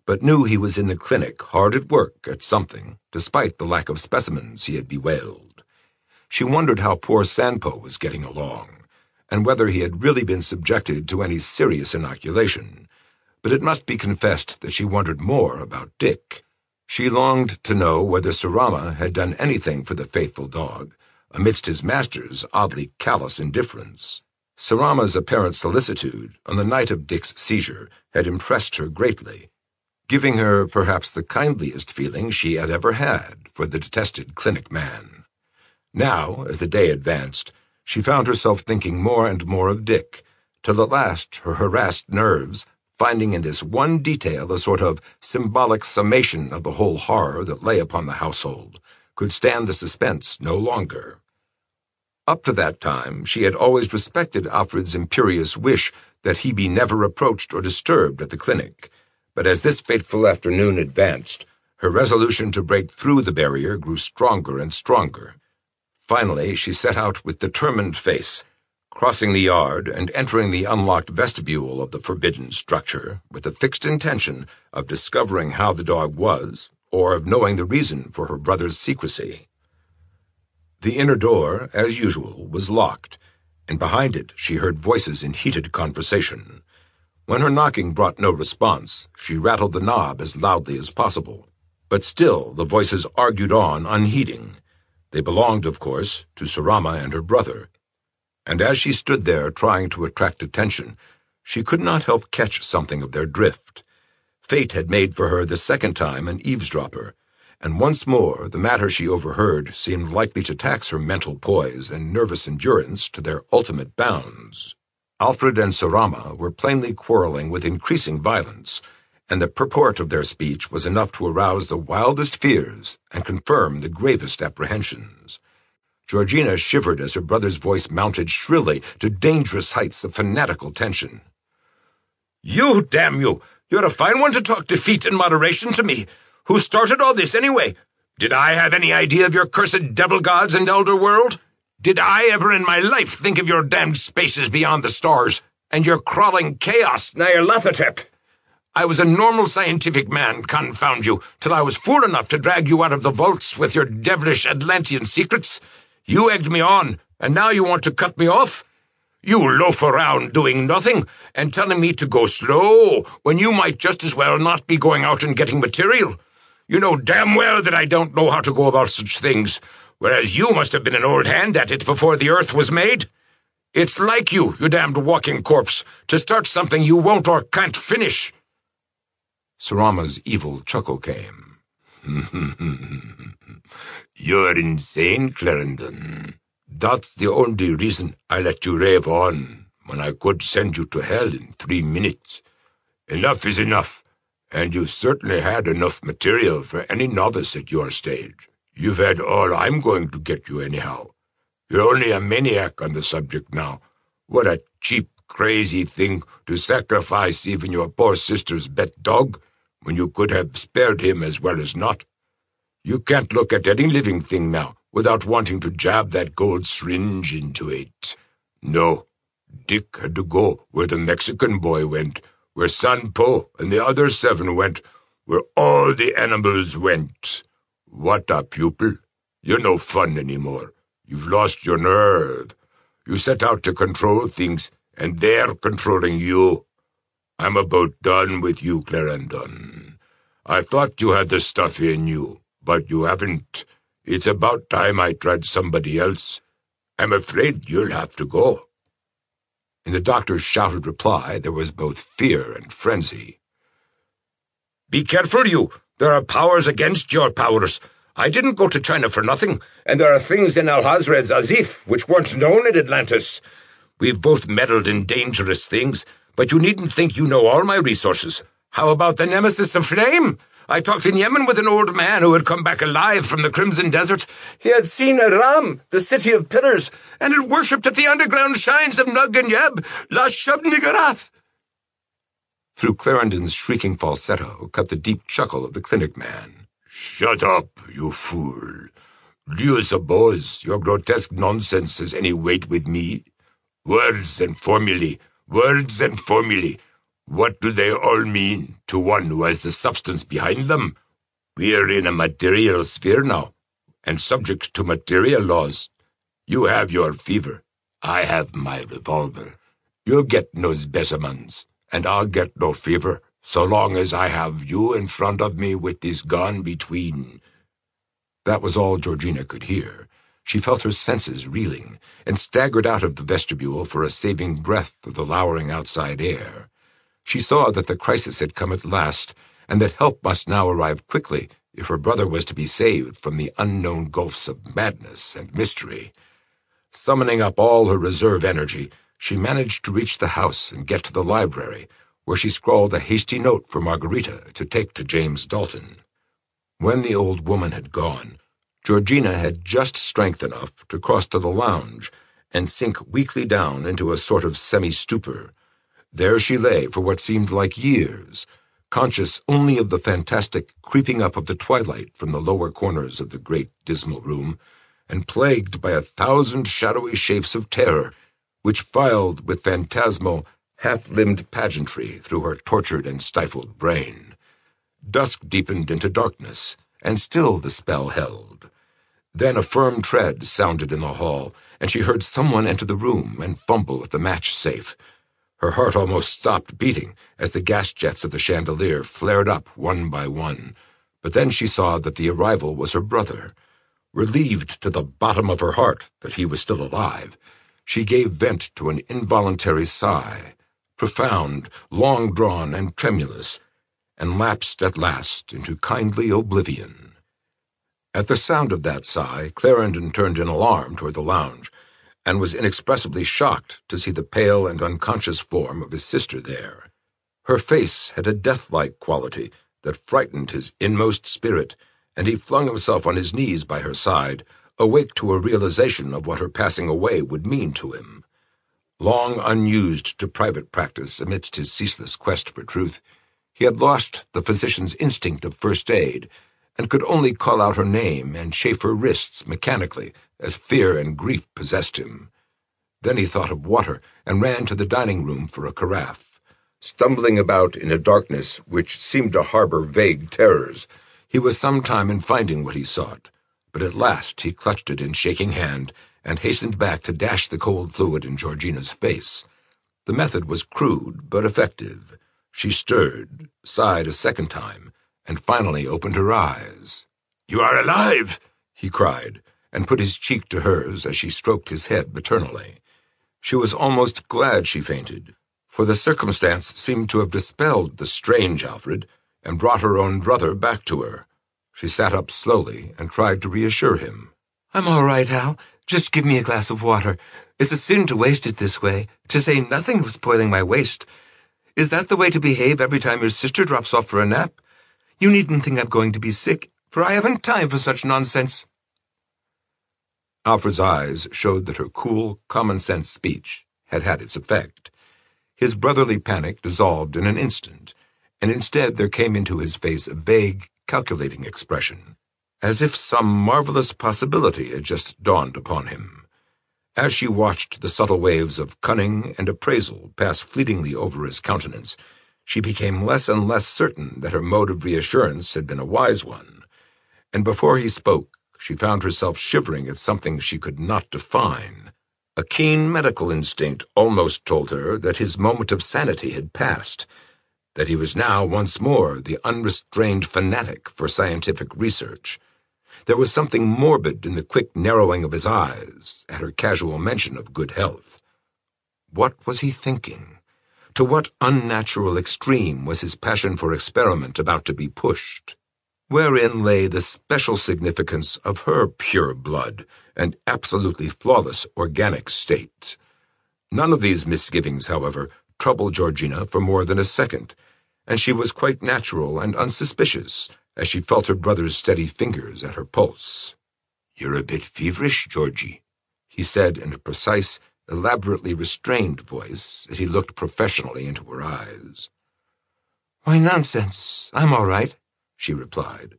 but knew he was in the clinic hard at work at something, despite the lack of specimens he had bewailed. She wondered how poor Sanpo was getting along, and whether he had really been subjected to any serious inoculation, but it must be confessed that she wondered more about Dick. She longed to know whether Surama had done anything for the faithful dog, amidst his master's oddly callous indifference. Surama's apparent solicitude on the night of Dick's seizure had impressed her greatly, giving her perhaps the kindliest feeling she had ever had for the detested clinic man. Now, as the day advanced, she found herself thinking more and more of Dick, till at last her harassed nerves, finding in this one detail a sort of symbolic summation of the whole horror that lay upon the household, could stand the suspense no longer. Up to that time, she had always respected Alfred's imperious wish that he be never approached or disturbed at the clinic, but as this fateful afternoon advanced, her resolution to break through the barrier grew stronger and stronger. Finally, she set out with determined face, crossing the yard and entering the unlocked vestibule of the forbidden structure with the fixed intention of discovering how the dog was, or of knowing the reason for her brother's secrecy. The inner door, as usual, was locked, and behind it she heard voices in heated conversation. When her knocking brought no response, she rattled the knob as loudly as possible, but still the voices argued on unheeding. They belonged, of course, to Surama and her brother. And as she stood there trying to attract attention, she could not help catch something of their drift. Fate had made for her the second time an eavesdropper, and once more the matter she overheard seemed likely to tax her mental poise and nervous endurance to their ultimate bounds. Alfred and Surama were plainly quarreling with increasing violence, and the purport of their speech was enough to arouse the wildest fears and confirm the gravest apprehensions. Georgina shivered as her brother's voice mounted shrilly to dangerous heights of fanatical tension. "You, damn you! You're a fine one to talk defeat and moderation to me. Who started all this, anyway? Did I have any idea of your cursed devil gods and elder world? Did I ever in my life think of your damned spaces beyond the stars, and your crawling chaos Nyarlathotep? I was a normal scientific man, confound you, till I was fool enough to drag you out of the vaults with your devilish Atlantean secrets. You egged me on, and now you want to cut me off? You loaf around doing nothing and telling me to go slow when you might just as well not be going out and getting material. You know damn well that I don't know how to go about such things, whereas you must have been an old hand at it before the earth was made. It's like you damned walking corpse, to start something you won't or can't finish." Surama's evil chuckle came. "You're insane, Clarendon. That's the only reason I let you rave on, when I could send you to hell in 3 minutes. Enough is enough, and you've certainly had enough material for any novice at your stage. You've had all I'm going to get you anyhow. You're only a maniac on the subject now. What a cheap, crazy thing to sacrifice even your poor sister's pet dog, when you could have spared him as well as not. You can't look at any living thing now without wanting to jab that gold syringe into it. No, Dick had to go where the Mexican boy went, where San Po and the other 7 went, where all the animals went. What a pupil. You're no fun anymore. You've lost your nerve. You set out to control things, and they're controlling you. I'm about done with you, Clarendon. I thought you had the stuff in you, but you haven't. It's about time I tried somebody else. I'm afraid you'll have to go." In the doctor's shouted reply there was both fear and frenzy. "Be careful, you! There are powers against your powers. I didn't go to China for nothing, and there are things in Alhazred's Azif which weren't known in Atlantis. We've both meddled in dangerous things, but you needn't think you know all my resources. How about the Nemesis of Flame? I talked in Yemen with an old man who had come back alive from the Crimson Desert. He had seen Aram, the city of pillars, and had worshipped at the underground shrines of Nug and Yeb, La Shub-Niggurath." Through Clarendon's shrieking falsetto cut the deep chuckle of the clinic man. "Shut up, you fool. Do you suppose your grotesque nonsense has any weight with me? Words and formulae. What do they all mean to one who has the substance behind them? We're in a material sphere now, and subject to material laws. You have your fever. I have my revolver. You'll get no specimens, and I'll get no fever, so long as I have you in front of me with this gun between." That was all Georgina could hear. She felt her senses reeling, and staggered out of the vestibule for a saving breath of the lowering outside air. She saw that the crisis had come at last, and that help must now arrive quickly if her brother was to be saved from the unknown gulfs of madness and mystery. Summoning up all her reserve energy, she managed to reach the house and get to the library, where she scrawled a hasty note for Margarita to take to James Dalton. When the old woman had gone, Georgina had just strength enough to cross to the lounge and sink weakly down into a sort of semi-stupor. There she lay for what seemed like years, conscious only of the fantastic creeping up of the twilight from the lower corners of the great dismal room, and plagued by 1,000 shadowy shapes of terror, which filed with phantasmal, half-limbed pageantry through her tortured and stifled brain. Dusk deepened into darkness, and still the spell held. Then a firm tread sounded in the hall, and she heard someone enter the room and fumble at the match safe. Her heart almost stopped beating as the gas jets of the chandelier flared up one by one, but then she saw that the arrival was her brother. Relieved to the bottom of her heart that he was still alive, She gave vent to an involuntary sigh, profound, long-drawn, and tremulous, and lapsed at last into kindly oblivion. At the sound of that sigh, Clarendon turned in alarm toward the lounge, and was inexpressibly shocked to see the pale and unconscious form of his sister there. Her face had a death-like quality that frightened his inmost spirit, and he flung himself on his knees by her side, awake to a realization of what her passing away would mean to him. Long unused to private practice amidst his ceaseless quest for truth, he had lost the physician's instinct of first aid, and could only call out her name and chafe her wrists mechanically as fear and grief possessed him. Then he thought of water and ran to the dining room for a carafe. Stumbling about in a darkness which seemed to harbor vague terrors, he was some time in finding what he sought, but at last he clutched it in shaking hand and hastened back to dash the cold fluid in Georgina's face. The method was crude but effective. She stirred, sighed a second time, and finally opened her eyes. "You are alive!" he cried, and put his cheek to hers as she stroked his head maternally. She was almost glad she fainted, for the circumstance seemed to have dispelled the strange Alfred and brought her own brother back to her. She sat up slowly and tried to reassure him. "I'm all right, Al. Just give me a glass of water. It's a sin to waste it this way, to say nothing of spoiling my waist. Is that the way to behave every time your sister drops off for a nap? You needn't think I'm going to be sick, for I haven't time for such nonsense." Alfred's eyes showed that her cool, common-sense speech had had its effect. His brotherly panic dissolved in an instant, and instead there came into his face a vague, calculating expression, as if some marvelous possibility had just dawned upon him. As she watched the subtle waves of cunning and appraisal pass fleetingly over his countenance, she became less and less certain that her mode of reassurance had been a wise one, and before he spoke, she found herself shivering at something she could not define. A keen medical instinct almost told her that his moment of sanity had passed, that he was now once more the unrestrained fanatic for scientific research. There was something morbid in the quick narrowing of his eyes at her casual mention of good health. What was he thinking? To what unnatural extreme was his passion for experiment about to be pushed? Wherein lay the special significance of her pure blood and absolutely flawless organic state? None of these misgivings, however, troubled Georgina for more than a second, and she was quite natural and unsuspicious as she felt her brother's steady fingers at her pulse. "You're a bit feverish, Georgie," he said in a precise, elaborately restrained voice as he looked professionally into her eyes. "Why, nonsense. I'm all right," she replied.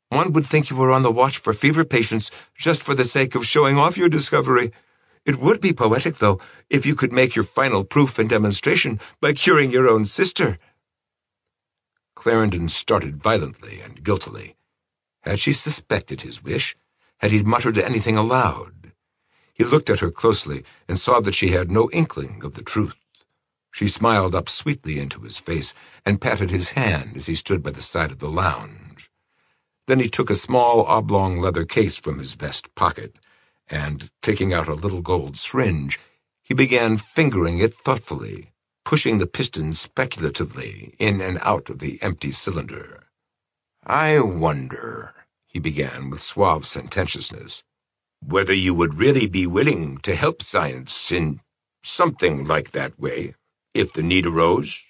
"One would think you were on the watch for fever patients just for the sake of showing off your discovery. It would be poetic, though, if you could make your final proof and demonstration by curing your own sister." Clarendon started violently and guiltily. Had she suspected his wish? Had he muttered anything aloud? He looked at her closely and saw that she had no inkling of the truth. She smiled up sweetly into his face and patted his hand as he stood by the side of the lounge. Then he took a small oblong leather case from his vest pocket, and, taking out a little gold syringe, he began fingering it thoughtfully, pushing the pistons speculatively in and out of the empty cylinder. "I wonder," he began with suave sententiousness, "whether you would really be willing to help science in something like that way, if the need arose?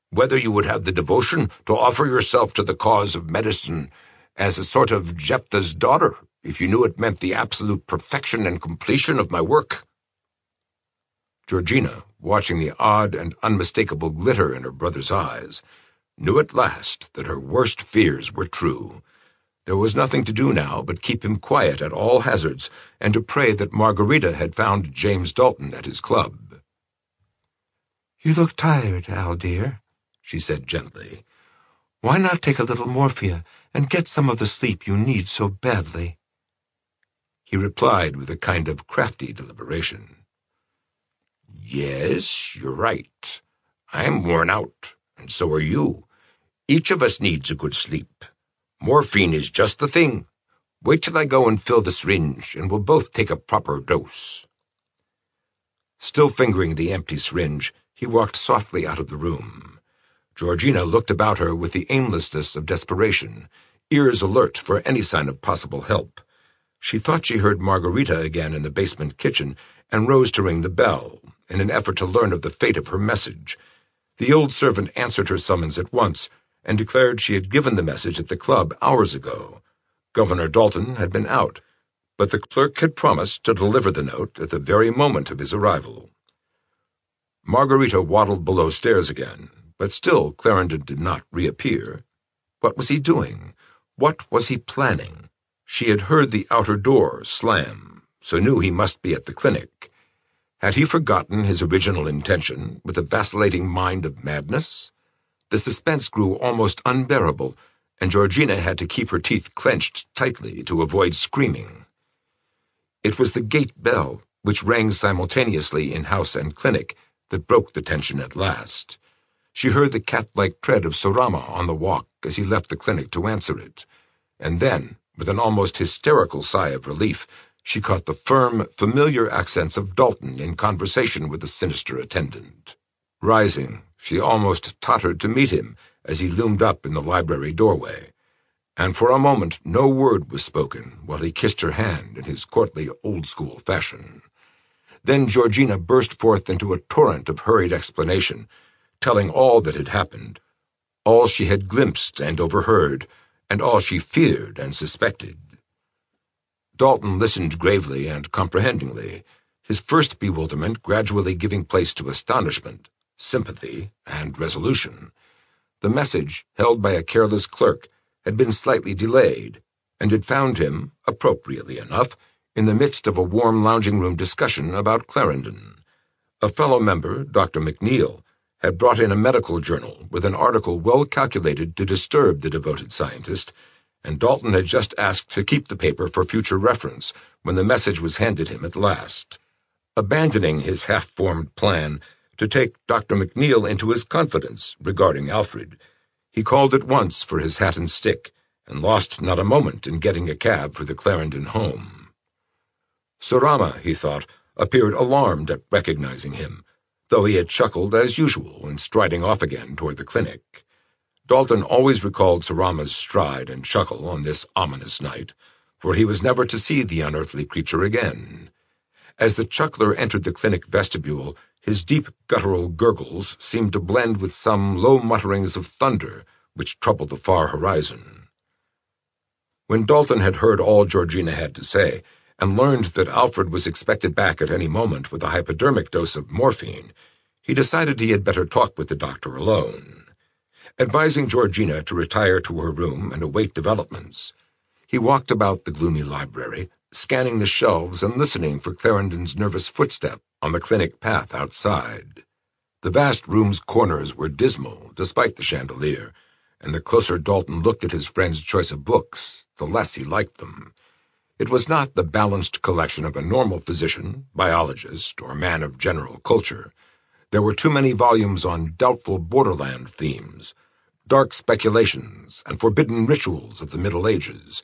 Whether you would have the devotion to offer yourself to the cause of medicine as a sort of Jephthah's daughter, if you knew it meant the absolute perfection and completion of my work?" Georgina, watching the odd and unmistakable glitter in her brother's eyes, knew at last that her worst fears were true. There was nothing to do now but keep him quiet at all hazards, and to pray that Margarita had found James Dalton at his club. "You look tired, Al, dear," she said gently. "Why not take a little morphia and get some of the sleep you need so badly?" He replied with a kind of crafty deliberation. "Yes, you're right. I'm worn out, and so are you. Each of us needs a good sleep. Morphine is just the thing. Wait till I go and fill the syringe, and we'll both take a proper dose." Still fingering the empty syringe, he walked softly out of the room. Georgina looked about her with the aimlessness of desperation, ears alert for any sign of possible help. She thought she heard Margarita again in the basement kitchen and rose to ring the bell, in an effort to learn of the fate of her message. The old servant answered her summons at once and declared she had given the message at the club hours ago. Governor Dalton had been out, but the clerk had promised to deliver the note at the very moment of his arrival. Margarita waddled below stairs again, but still Clarendon did not reappear. What was he doing? What was he planning? She had heard the outer door slam, so knew he must be at the clinic. Had he forgotten his original intention with the vacillating mind of madness? The suspense grew almost unbearable, and Georgina had to keep her teeth clenched tightly to avoid screaming. It was the gate bell, which rang simultaneously in house and clinic, that broke the tension at last. She heard the cat-like tread of Surama on the walk as he left the clinic to answer it, and then, with an almost hysterical sigh of relief, she caught the firm, familiar accents of Dalton in conversation with the sinister attendant. Rising, she almost tottered to meet him as he loomed up in the library doorway, and for a moment no word was spoken while he kissed her hand in his courtly old-school fashion. Then Georgina burst forth into a torrent of hurried explanation, telling all that had happened, all she had glimpsed and overheard, and all she feared and suspected. Dalton listened gravely and comprehendingly, his first bewilderment gradually giving place to astonishment, sympathy, and resolution. The message, held by a careless clerk, had been slightly delayed, and had found him, appropriately enough, in the midst of a warm lounging-room discussion about Clarendon. A fellow member, Dr. McNeil, had brought in a medical journal with an article well calculated to disturb the devoted scientist, and Dalton had just asked to keep the paper for future reference when the message was handed him at last. Abandoning his half-formed plan to take Dr. McNeil into his confidence regarding Alfred, he called at once for his hat and stick, and lost not a moment in getting a cab for the Clarendon home. Surama, he thought, appeared alarmed at recognizing him, though he had chuckled as usual in striding off again toward the clinic. Dalton always recalled Surama's stride and chuckle on this ominous night, for he was never to see the unearthly creature again. As the chuckler entered the clinic vestibule, his deep guttural gurgles seemed to blend with some low mutterings of thunder which troubled the far horizon. When Dalton had heard all Georgina had to say, and learned that Alfred was expected back at any moment with a hypodermic dose of morphine, he decided he had better talk with the doctor alone. Advising Georgina to retire to her room and await developments, he walked about the gloomy library, scanning the shelves and listening for Clarendon's nervous footstep on the clinic path outside. The vast room's corners were dismal, despite the chandelier, and the closer Dalton looked at his friend's choice of books, the less he liked them. It was not the balanced collection of a normal physician, biologist, or man of general culture. There were too many volumes on doubtful borderland themes, dark speculations and forbidden rituals of the Middle Ages,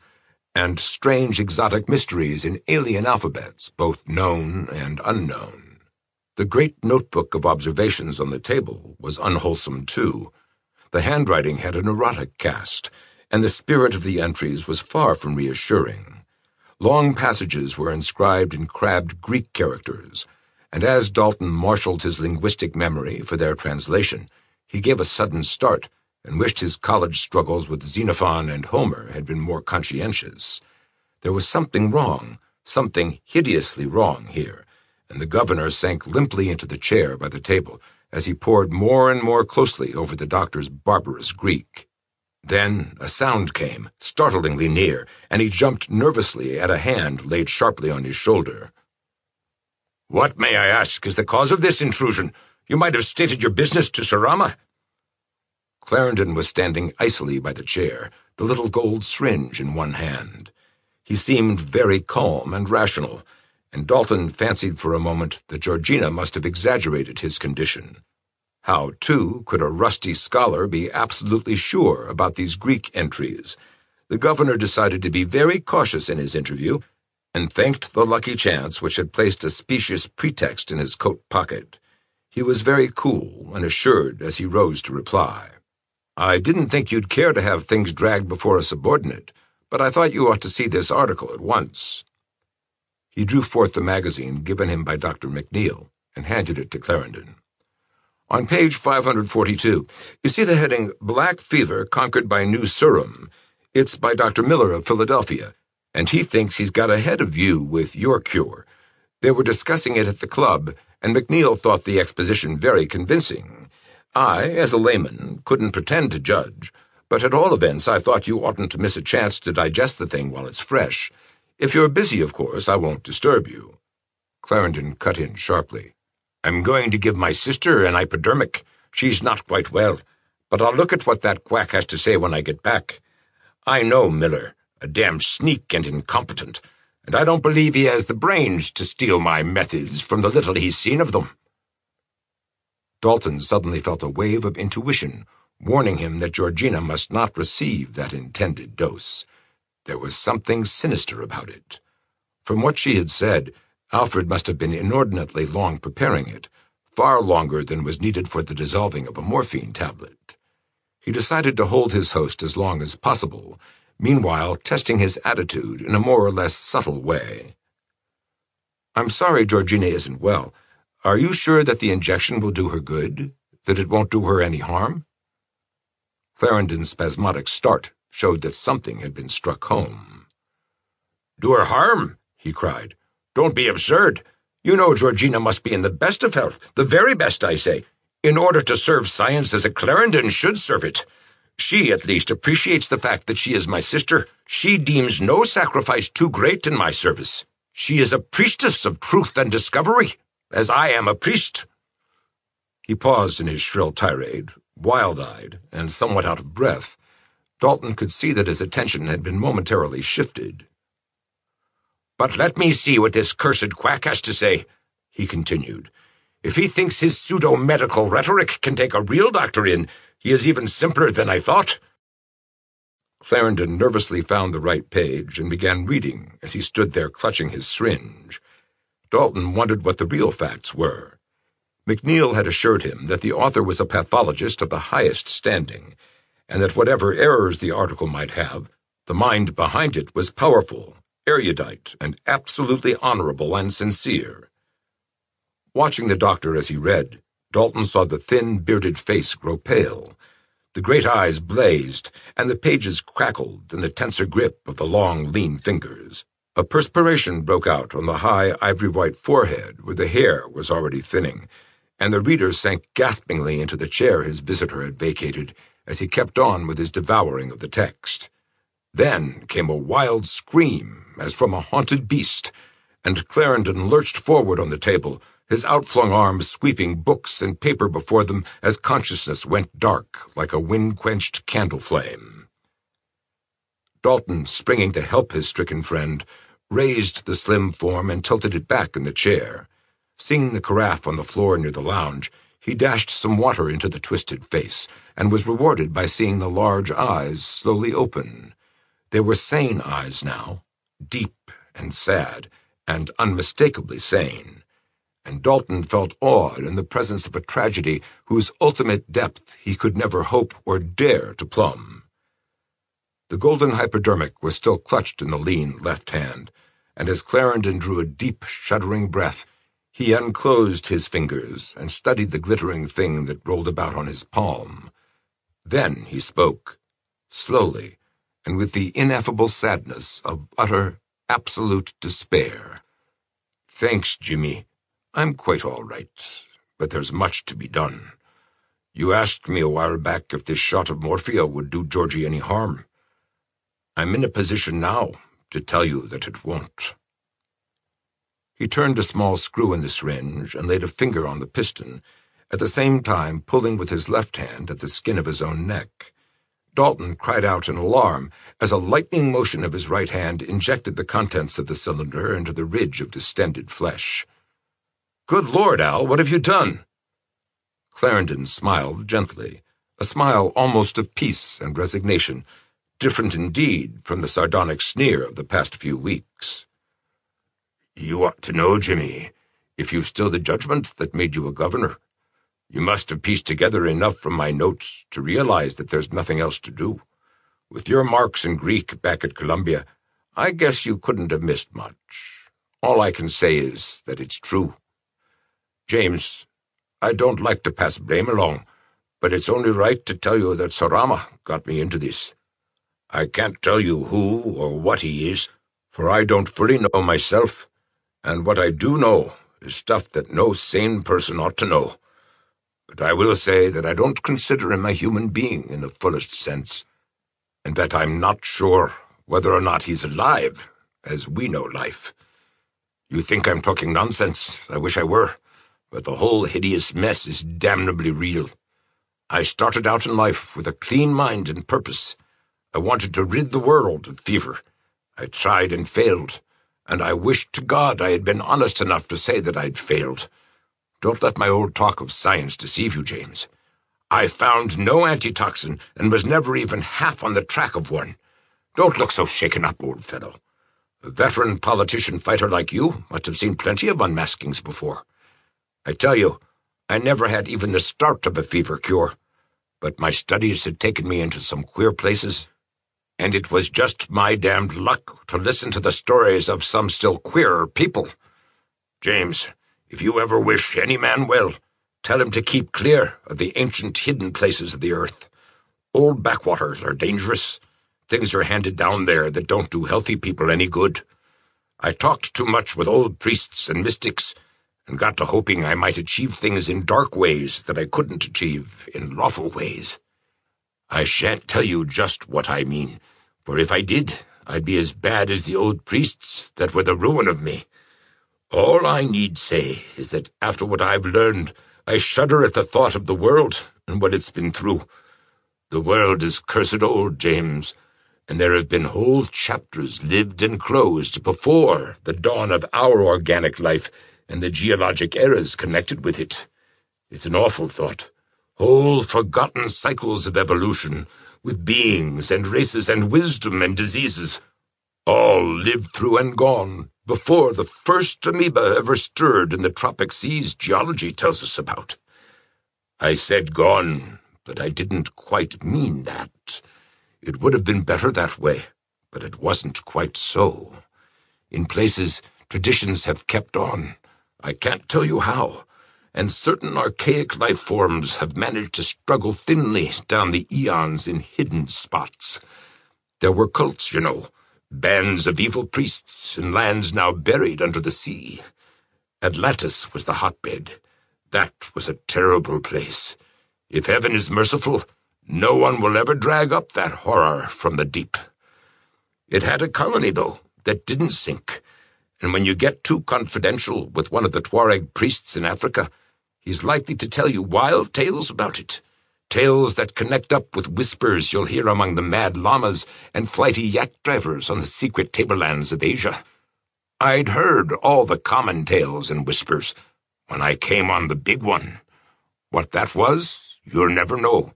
and strange exotic mysteries in alien alphabets, both known and unknown. The great notebook of observations on the table was unwholesome too. The handwriting had an erotic cast, and the spirit of the entries was far from reassuring. Long passages were inscribed in crabbed Greek characters, and as Dalton marshaled his linguistic memory for their translation, he gave a sudden start and wished his college struggles with Xenophon and Homer had been more conscientious. There was something wrong, something hideously wrong here, and the governor sank limply into the chair by the table as he pored more and more closely over the doctor's barbarous Greek. Then a sound came, startlingly near, and he jumped nervously at a hand laid sharply on his shoulder. "What, may I ask, is the cause of this intrusion? You might have stated your business to Surama." Clarendon was standing icily by the chair, the little gold syringe in one hand. He seemed very calm and rational, and Dalton fancied for a moment that Georgina must have exaggerated his condition. How, too, could a rusty scholar be absolutely sure about these Greek entries? The governor decided to be very cautious in his interview, and thanked the lucky chance which had placed a specious pretext in his coat pocket. He was very cool and assured as he rose to reply. "I didn't think you'd care to have things dragged before a subordinate, but I thought you ought to see this article at once." He drew forth the magazine given him by Dr. McNeil and handed it to Clarendon. "On page 542, you see the heading, 'Black Fever Conquered by New Serum.' It's by Dr. Miller of Philadelphia, and he thinks he's got ahead of you with your cure. They were discussing it at the club, and McNeil thought the exposition very convincing. I, as a layman, couldn't pretend to judge, but at all events I thought you oughtn't to miss a chance to digest the thing while it's fresh. If you're busy, of course, I won't disturb you." Clarendon cut in sharply. "I'm going to give my sister an hypodermic. She's not quite well, but I'll look at what that quack has to say when I get back. I know Miller, a damned sneak and incompetent, and I don't believe he has the brains to steal my methods from the little he's seen of them." Dalton suddenly felt a wave of intuition, warning him that Georgina must not receive that intended dose. There was something sinister about it. From what she had said, Alfred must have been inordinately long preparing it, far longer than was needed for the dissolving of a morphine tablet. He decided to hold his host as long as possible, meanwhile testing his attitude in a more or less subtle way. "I'm sorry Georgina isn't well. Are you sure that the injection will do her good? That it won't do her any harm?" Clarendon's spasmodic start showed that something had been struck home. "Do her harm?" he cried. "Don't be absurd. You know Georgina must be in the best of health, the very best, I say, in order to serve science as a Clarendon should serve it. She, at least, appreciates the fact that she is my sister. She deems no sacrifice too great in my service. She is a priestess of truth and discovery, as I am a priest." He paused in his shrill tirade, wild-eyed and somewhat out of breath. Dalton could see that his attention had been momentarily shifted. "But let me see what this cursed quack has to say," he continued. "If he thinks his pseudo-medical rhetoric can take a real doctor in, he is even simpler than I thought." Clarendon nervously found the right page and began reading as he stood there clutching his syringe. Dalton wondered what the real facts were. McNeil had assured him that the author was a pathologist of the highest standing, and that whatever errors the article might have, the mind behind it was powerful, erudite, and absolutely honorable and sincere. Watching the doctor as he read, Dalton saw the thin, bearded face grow pale. The great eyes blazed, and the pages crackled in the tenser grip of the long, lean fingers. A perspiration broke out on the high, ivory-white forehead where the hair was already thinning, and the reader sank gaspingly into the chair his visitor had vacated as he kept on with his devouring of the text. Then came a wild scream, as from a haunted beast, and Clarendon lurched forward on the table, his outflung arms sweeping books and paper before them as consciousness went dark like a wind-quenched candle flame. Dalton, springing to help his stricken friend, raised the slim form and tilted it back in the chair. Seeing the carafe on the floor near the lounge, he dashed some water into the twisted face, and was rewarded by seeing the large eyes slowly open. They were sane eyes now, deep and sad, and unmistakably sane, and Dalton felt awed in the presence of a tragedy whose ultimate depth he could never hope or dare to plumb. The golden hypodermic was still clutched in the lean left hand, and as Clarendon drew a deep, shuddering breath, he unclosed his fingers and studied the glittering thing that rolled about on his palm. Then he spoke, slowly, and with the ineffable sadness of utter, absolute despair. "Thanks, Jimmy. I'm quite all right, but there's much to be done. You asked me a while back if this shot of morphia would do Georgie any harm. I'm in a position now to tell you that it won't." He turned a small screw in the syringe and laid a finger on the piston, at the same time pulling with his left hand at the skin of his own neck. Dalton cried out in alarm as a lightning motion of his right hand injected the contents of the cylinder into the ridge of distended flesh. "Good Lord, Al, what have you done?" Clarendon smiled gently, a smile almost of peace and resignation, different indeed from the sardonic sneer of the past few weeks. You ought to know, Jimmy, if you've still the judgment that made you a governor. You must have pieced together enough from my notes to realize that there's nothing else to do. With your marks in Greek back at Columbia, I guess you couldn't have missed much. All I can say is that it's true. James, I don't like to pass blame along, but it's only right to tell you that Surama got me into this. I can't tell you who or what he is, for I don't fully know myself, and what I do know is stuff that no sane person ought to know. But I will say that I don't consider him a human being in the fullest sense, and that I'm not sure whether or not he's alive, as we know life. You think I'm talking nonsense? I wish I were, but the whole hideous mess is damnably real. I started out in life with a clean mind and purpose. I wanted to rid the world of fever. I tried and failed, and I wished to God I had been honest enough to say that I'd failed. Don't let my old talk of science deceive you, James. I found no antitoxin and was never even half on the track of one. Don't look so shaken up, old fellow. A veteran politician fighter like you must have seen plenty of unmaskings before. I tell you, I never had even the start of a fever cure, but my studies had taken me into some queer places, and it was just my damned luck to listen to the stories of some still queerer people. James, if you ever wish any man well, tell him to keep clear of the ancient hidden places of the earth. Old backwaters are dangerous. Things are handed down there that don't do healthy people any good. I talked too much with old priests and mystics, and got to hoping I might achieve things in dark ways that I couldn't achieve in lawful ways. I shan't tell you just what I mean, for if I did, I'd be as bad as the old priests that were the ruin of me. All I need say is that after what I've learned, I shudder at the thought of the world and what it's been through. The world is cursed old, James, and there have been whole chapters lived and closed before the dawn of our organic life and the geologic eras connected with it. It's an awful thought. Whole forgotten cycles of evolution, with beings and races and wisdom and diseases, all lived through and gone before the first amoeba ever stirred in the tropic seas geology tells us about. I said gone, but I didn't quite mean that. It would have been better that way, but it wasn't quite so. In places, traditions have kept on. I can't tell you how, and certain archaic life forms have managed to struggle thinly down the eons in hidden spots. There were cults, you know, bands of evil priests in lands now buried under the sea. Atlantis was the hotbed. That was a terrible place. If heaven is merciful, no one will ever drag up that horror from the deep. It had a colony, though, that didn't sink. And when you get too confidential with one of the Tuareg priests in Africa, he's likely to tell you wild tales about it. Tales that connect up with whispers you'll hear among the mad llamas and flighty yak drivers on the secret tablelands of Asia. I'd heard all the common tales and whispers when I came on the big one. What that was, you'll never know,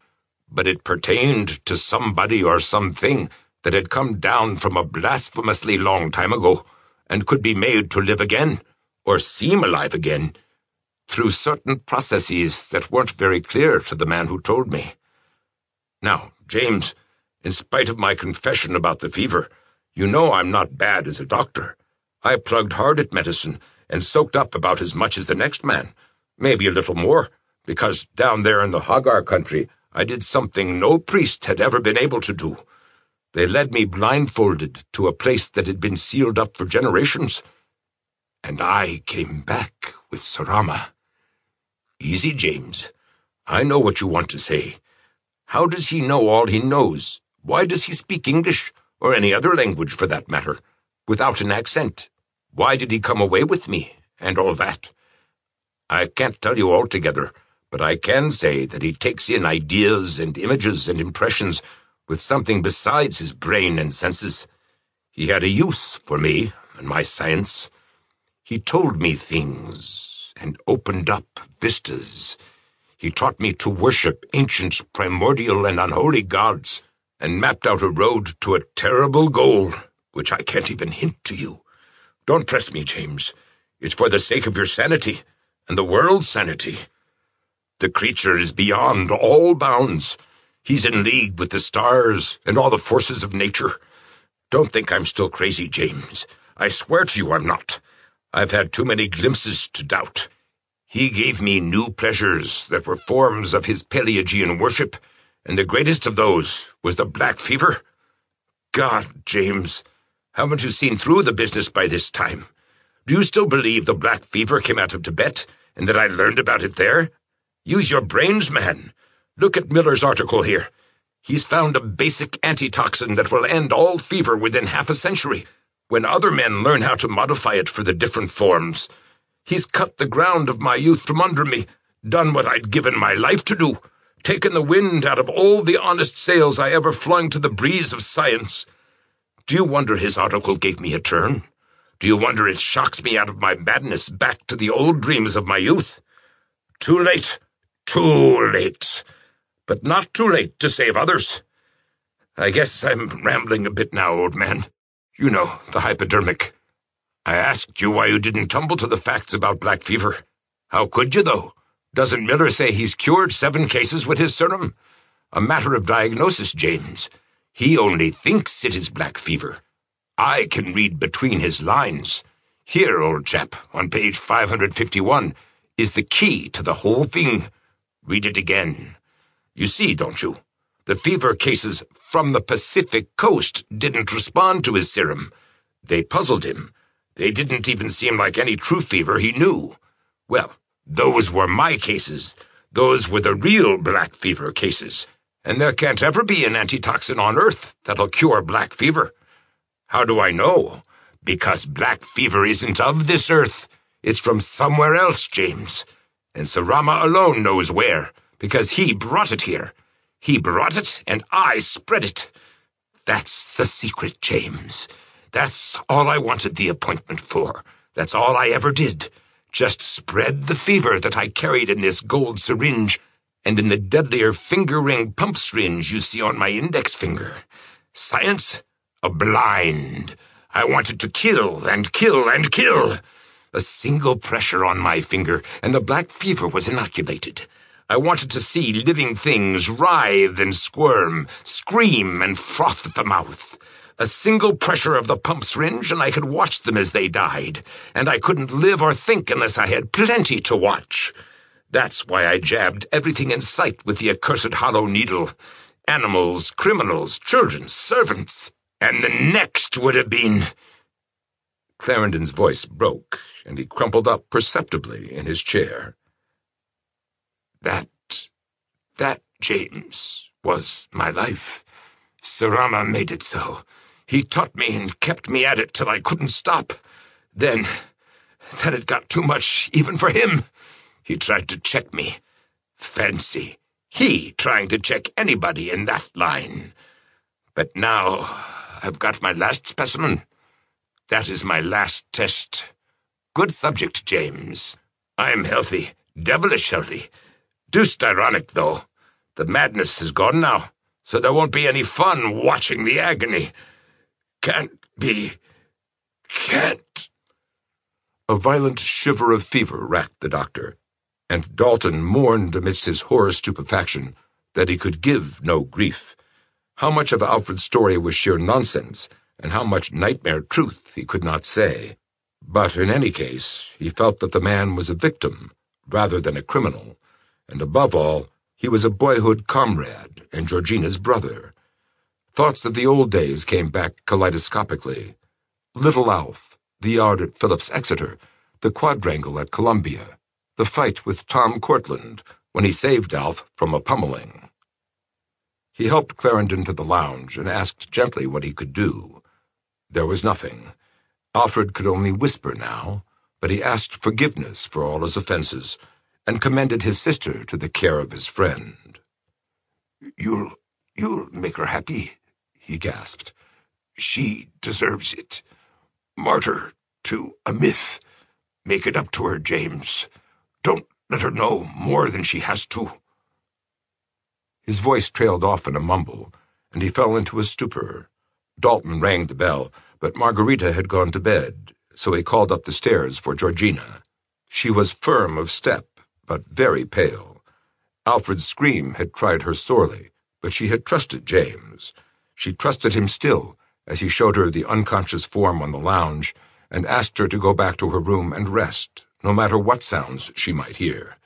but it pertained to somebody or something that had come down from a blasphemously long time ago, and could be made to live again, or seem alive again, through certain processes that weren't very clear to the man who told me. Now, James, in spite of my confession about the fever, you know I'm not bad as a doctor. I plugged hard at medicine and soaked up about as much as the next man, maybe a little more, because down there in the Hagar country I did something no priest had ever been able to do. They led me blindfolded to a place that had been sealed up for generations, and I came back with Surama. Easy, James. I know what you want to say. How does he know all he knows? Why does he speak English, or any other language for that matter, without an accent? Why did he come away with me, and all that? I can't tell you altogether, but I can say that he takes in ideas and images and impressions with something besides his brain and senses. He had a use for me and my science. He told me things and opened up vistas. He taught me to worship ancient, primordial, and unholy gods, and mapped out a road to a terrible goal, which I can't even hint to you. Don't press me, James. It's for the sake of your sanity, and the world's sanity. The creature is beyond all bounds. He's in league with the stars and all the forces of nature. Don't think I'm still crazy, James. I swear to you I'm not. I've had too many glimpses to doubt. He gave me new pleasures that were forms of his Pelagian worship, and the greatest of those was the black fever. God, James, haven't you seen through the business by this time? Do you still believe the black fever came out of Tibet, and that I learned about it there? Use your brains, man. Look at Miller's article here. He's found a basic antitoxin that will end all fever within half a century, when other men learn how to modify it for the different forms. He's cut the ground of my youth from under me, done what I'd given my life to do, taken the wind out of all the honest sails I ever flung to the breeze of science. Do you wonder his article gave me a turn? Do you wonder it shocks me out of my madness back to the old dreams of my youth? Too late. Too late. But not too late to save others. I guess I'm rambling a bit now, old man. You know, the hypodermic. I asked you why you didn't tumble to the facts about black fever. How could you, though? Doesn't Miller say he's cured 7 cases with his serum? A matter of diagnosis, James. He only thinks it is black fever. I can read between his lines. Here, old chap, on page 551, is the key to the whole thing. Read it again. You see, don't you? The fever cases from the Pacific coast didn't respond to his serum. They puzzled him. They didn't even seem like any true fever he knew. Well, those were my cases. Those were the real black fever cases. And there can't ever be an antitoxin on Earth that'll cure black fever. How do I know? Because black fever isn't of this Earth. It's from somewhere else, James. And Surama alone knows where, because he brought it here. He brought it, and I spread it. That's the secret, James. That's all I wanted the appointment for. That's all I ever did. Just spread the fever that I carried in this gold syringe and in the deadlier finger ring pump syringe you see on my index finger. Science? A blind. I wanted to kill and kill and kill. A single pressure on my finger, and the black fever was inoculated. I wanted to see living things writhe and squirm, scream and froth at the mouth. A single pressure of the pump syringe, and I could watch them as they died, and I couldn't live or think unless I had plenty to watch. That's why I jabbed everything in sight with the accursed hollow needle. Animals, criminals, children, servants. And the next would have been... Clarendon's voice broke, and he crumpled up perceptibly in his chair. That, James, was my life. Surama made it so. He taught me and kept me at it till I couldn't stop. Then it got too much, even for him. He tried to check me. Fancy, he trying to check anybody in that line. But now I've got my last specimen. That is my last test. Good subject, James. I'm healthy, devilish healthy. Deuced ironic, though. The madness is gone now, so there won't be any fun watching the agony. Can't. A violent shiver of fever racked the doctor, and Dalton mourned amidst his horror stupefaction that he could give no grief. How much of Alfred's story was sheer nonsense, and how much nightmare truth he could not say. But in any case, he felt that the man was a victim rather than a criminal, and above all, he was a boyhood comrade and Georgina's brother. Thoughts of the old days came back kaleidoscopically. Little Alf, the yard at Phillips Exeter, the quadrangle at Columbia, the fight with Tom Cortlandt when he saved Alf from a pummeling. He helped Clarendon to the lounge and asked gently what he could do. There was nothing. Alfred could only whisper now, but he asked forgiveness for all his offenses and commended his sister to the care of his friend. You'll make her happy, he gasped. She deserves it. Martyr to a myth. Make it up to her, James. Don't let her know more than she has to. His voice trailed off in a mumble, and he fell into a stupor. Dalton rang the bell, but Margarita had gone to bed, so he called up the stairs for Georgina. She was firm of step, but very pale. Alfred's scream had tried her sorely, but she had trusted James. She trusted him still, as he showed her the unconscious form on the lounge and asked her to go back to her room and rest, no matter what sounds she might hear.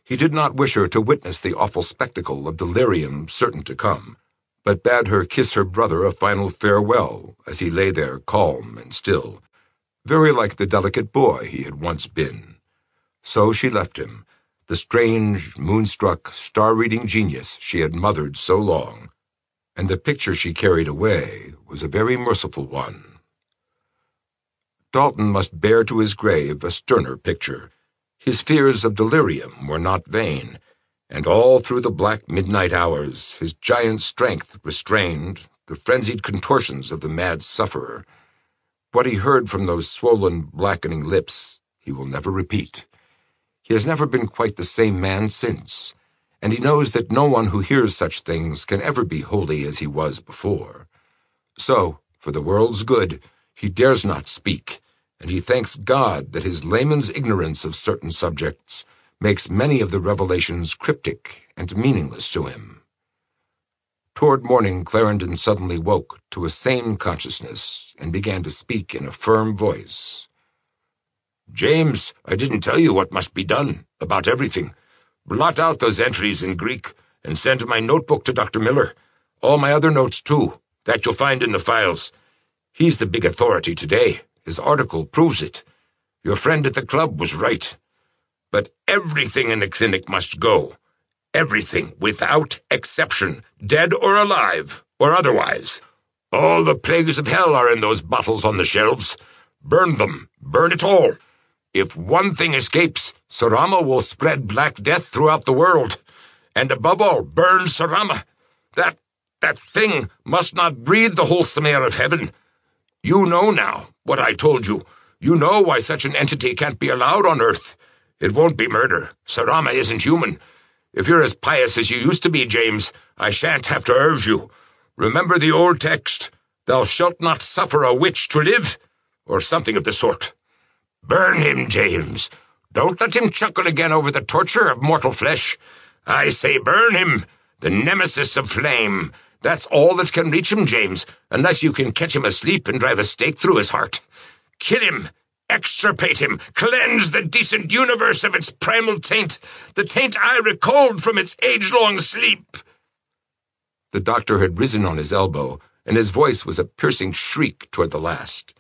He did not wish her to witness the awful spectacle of delirium certain to come, but bade her kiss her brother a final farewell as he lay there calm and still, very like the delicate boy he had once been. So she left him, the strange, moonstruck, star-reading genius she had mothered so long, and the picture she carried away was a very merciful one. Dalton must bear to his grave a sterner picture. His fears of delirium were not vain, and all through the black midnight hours his giant strength restrained the frenzied contortions of the mad sufferer. What he heard from those swollen, blackening lips he will never repeat. He has never been quite the same man since, and he knows that no one who hears such things can ever be wholly as he was before. So, for the world's good, he dares not speak, and he thanks God that his layman's ignorance of certain subjects makes many of the revelations cryptic and meaningless to him. Toward morning, Clarendon suddenly woke to a sane consciousness and began to speak in a firm voice. "James, I didn't tell you what must be done, about everything. Blot out those entries in Greek and send my notebook to Dr. Miller. All my other notes, too, that you'll find in the files. He's the big authority today. His article proves it. Your friend at the club was right. But everything in the clinic must go. Everything, without exception, dead or alive, or otherwise. All the plagues of hell are in those bottles on the shelves. Burn them. Burn it all. If one thing escapes, Surama will spread Black Death throughout the world. And above all, burn Surama. That thing must not breathe the wholesome air of heaven. You know now what I told you. You know why such an entity can't be allowed on Earth. It won't be murder. Surama isn't human. If you're as pious as you used to be, James, I shan't have to urge you. Remember the old text, thou shalt not suffer a witch to live, or something of the sort. Burn him, James. Don't let him chuckle again over the torture of mortal flesh. I say burn him, the nemesis of flame. That's all that can reach him, James, unless you can catch him asleep and drive a stake through his heart. Kill him, extirpate him, cleanse the decent universe of its primal taint, the taint I recalled from its age-long sleep. The doctor had risen on his elbow, and his voice was a piercing shriek toward the last.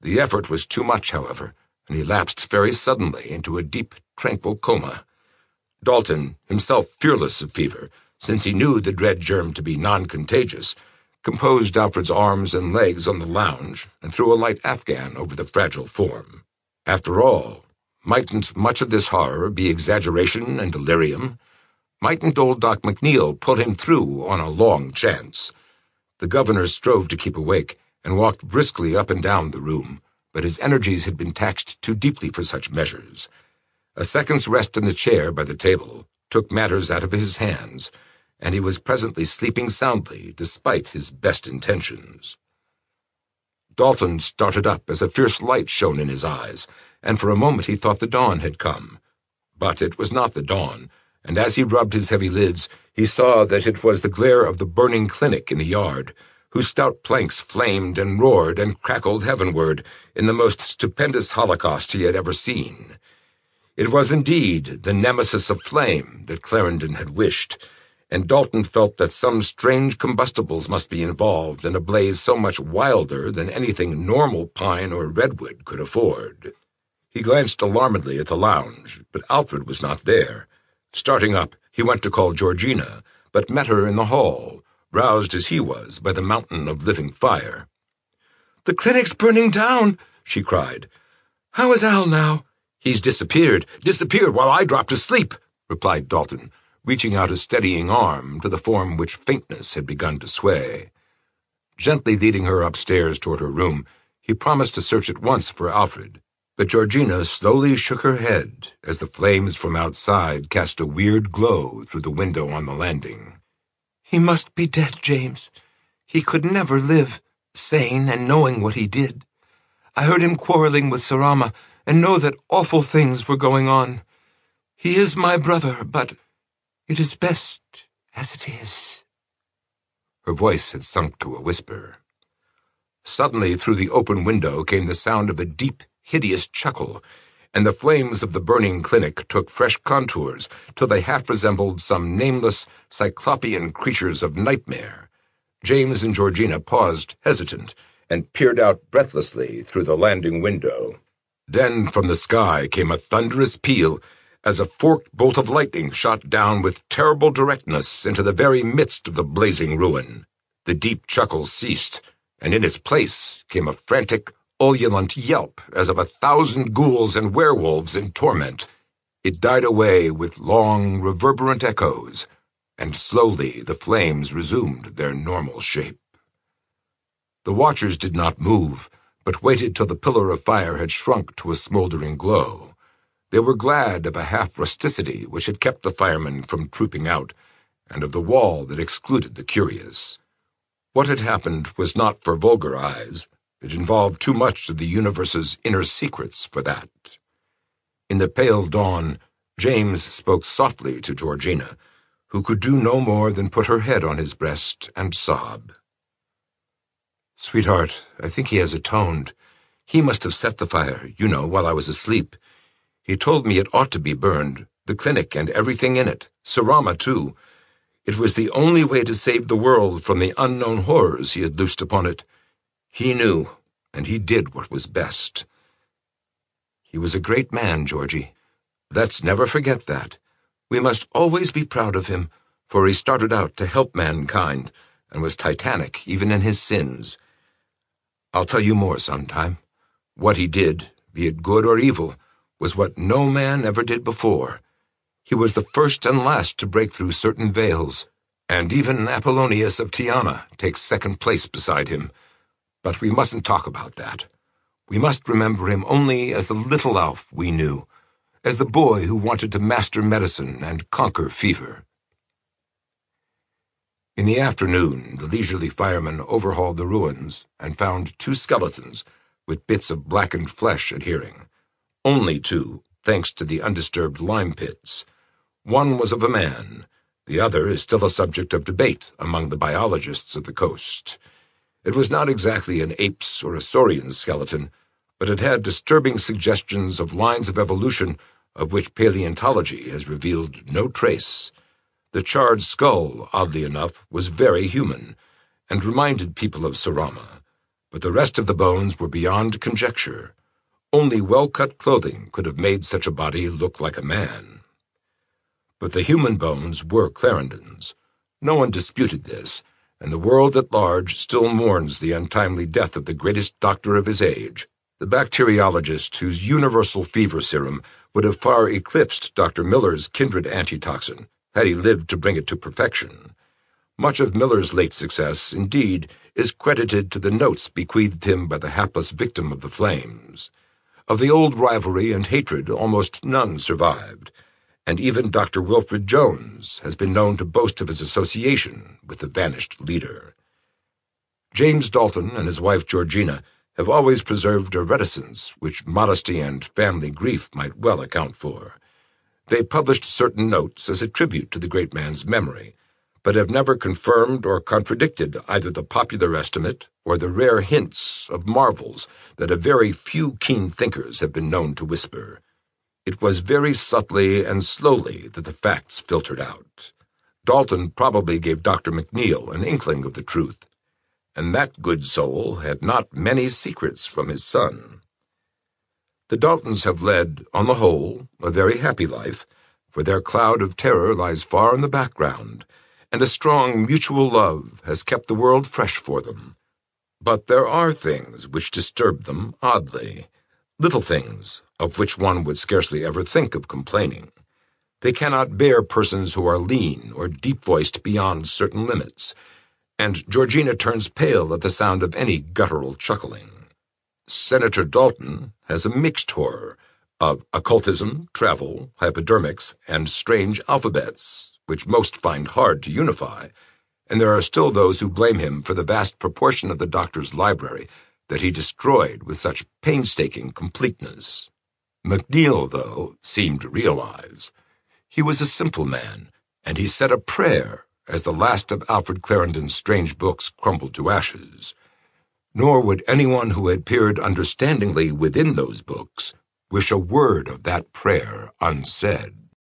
The effort was too much, however, and he lapsed very suddenly into a deep, tranquil coma. Dalton, himself fearless of fever, since he knew the dread germ to be non-contagious, composed Alfred's arms and legs on the lounge and threw a light afghan over the fragile form. After all, mightn't much of this horror be exaggeration and delirium? Mightn't old Doc McNeil pull him through on a long chance? The governor strove to keep awake and walked briskly up and down the room, but his energies had been taxed too deeply for such measures. A second's rest in the chair by the table took matters out of his hands, and he was presently sleeping soundly despite his best intentions. Dalton started up as a fierce light shone in his eyes, and for a moment he thought the dawn had come. But it was not the dawn, and as he rubbed his heavy lids, he saw that it was the glare of the burning clinic in the yard, whose stout planks flamed and roared and crackled heavenward in the most stupendous holocaust he had ever seen. It was indeed the nemesis of flame that Clarendon had wished, and Dalton felt that some strange combustibles must be involved in a blaze so much wilder than anything normal pine or redwood could afford. He glanced alarmedly at the lounge, but Alfred was not there. Starting up, he went to call Georgina, but met her in the hall, roused as he was by the mountain of living fire. "The clinic's burning down," she cried. "How is Al now?" "He's disappeared while I dropped asleep," replied Dalton, reaching out a steadying arm to the form which faintness had begun to sway. Gently leading her upstairs toward her room, he promised to search at once for Alfred, but Georgina slowly shook her head as the flames from outside cast a weird glow through the window on the landing. "He must be dead, James. He could never live, sane and knowing what he did. I heard him quarreling with Surama, and know that awful things were going on. He is my brother, but it is best as it is." Her voice had sunk to a whisper. Suddenly, through the open window came the sound of a deep, hideous chuckle, and the flames of the burning clinic took fresh contours till they half resembled some nameless, cyclopean creatures of nightmare. James and Georgina paused, hesitant, and peered out breathlessly through the landing window. Then from the sky came a thunderous peal, as a forked bolt of lightning shot down with terrible directness into the very midst of the blazing ruin. The deep chuckle ceased, and in its place came a frantic, ululent yelp as of 1,000 ghouls and werewolves in torment. It died away with long, reverberant echoes, and slowly the flames resumed their normal shape. The watchers did not move, but waited till the pillar of fire had shrunk to a smoldering glow. They were glad of a half-rusticity which had kept the firemen from trooping out, and of the wall that excluded the curious. What had happened was not for vulgar eyes. It involved too much of the universe's inner secrets for that. In the pale dawn, James spoke softly to Georgina, who could do no more than put her head on his breast and sob. "Sweetheart, I think he has atoned. He must have set the fire, while I was asleep. He told me it ought to be burned, the clinic and everything in it, Surama too. It was the only way to save the world from the unknown horrors he had loosed upon it. He knew, and he did what was best. He was a great man, Georgie. Let's never forget that. We must always be proud of him, for he started out to help mankind, and was titanic even in his sins. I'll tell you more sometime. What he did, be it good or evil, was what no man ever did before. He was the first and last to break through certain veils, and even Apollonius of Tyana takes second place beside him. But we mustn't talk about that. We must remember him only as the little Alf we knew, as the boy who wanted to master medicine and conquer fever." In the afternoon, the leisurely firemen overhauled the ruins and found 2 skeletons with bits of blackened flesh adhering. Only 2, thanks to the undisturbed lime pits. One was of a man. The other is still a subject of debate among the biologists of the coast. It was not exactly an ape's or a saurian skeleton, but it had disturbing suggestions of lines of evolution of which paleontology has revealed no trace. The charred skull, oddly enough, was very human, and reminded people of Surama, but the rest of the bones were beyond conjecture. Only well-cut clothing could have made such a body look like a man. But the human bones were Clarendon's. No one disputed this, and the world at large still mourns the untimely death of the greatest doctor of his age, the bacteriologist whose universal fever serum would have far eclipsed Dr. Miller's kindred antitoxin, had he lived to bring it to perfection. Much of Miller's late success, indeed, is credited to the notes bequeathed him by the hapless victim of the flames. Of the old rivalry and hatred almost none survived, and even Dr. Wilfred Jones has been known to boast of his association with the vanished leader. James Dalton and his wife Georgina have always preserved a reticence which modesty and family grief might well account for. They published certain notes as a tribute to the great man's memory, but have never confirmed or contradicted either the popular estimate or the rare hints of marvels that a very few keen thinkers have been known to whisper. It was very subtly and slowly that the facts filtered out. Dalton probably gave Dr. McNeil an inkling of the truth, and that good soul had not many secrets from his son. The Daltons have led, on the whole, a very happy life, for their cloud of terror lies far in the background, and a strong mutual love has kept the world fresh for them. But there are things which disturb them oddly, little things of which one would scarcely ever think of complaining. They cannot bear persons who are lean or deep-voiced beyond certain limits, and Georgina turns pale at the sound of any guttural chuckling. Senator Dalton has a mixed horror of occultism, travel, hypodermics, and strange alphabets, which most find hard to unify, and there are still those who blame him for the vast proportion of the doctor's library that he destroyed with such painstaking completeness. MacNeil, though, seemed to realize. He was a simple man, and he said a prayer as the last of Alfred Clarendon's strange books crumbled to ashes. Nor would anyone who had peered understandingly within those books wish a word of that prayer unsaid.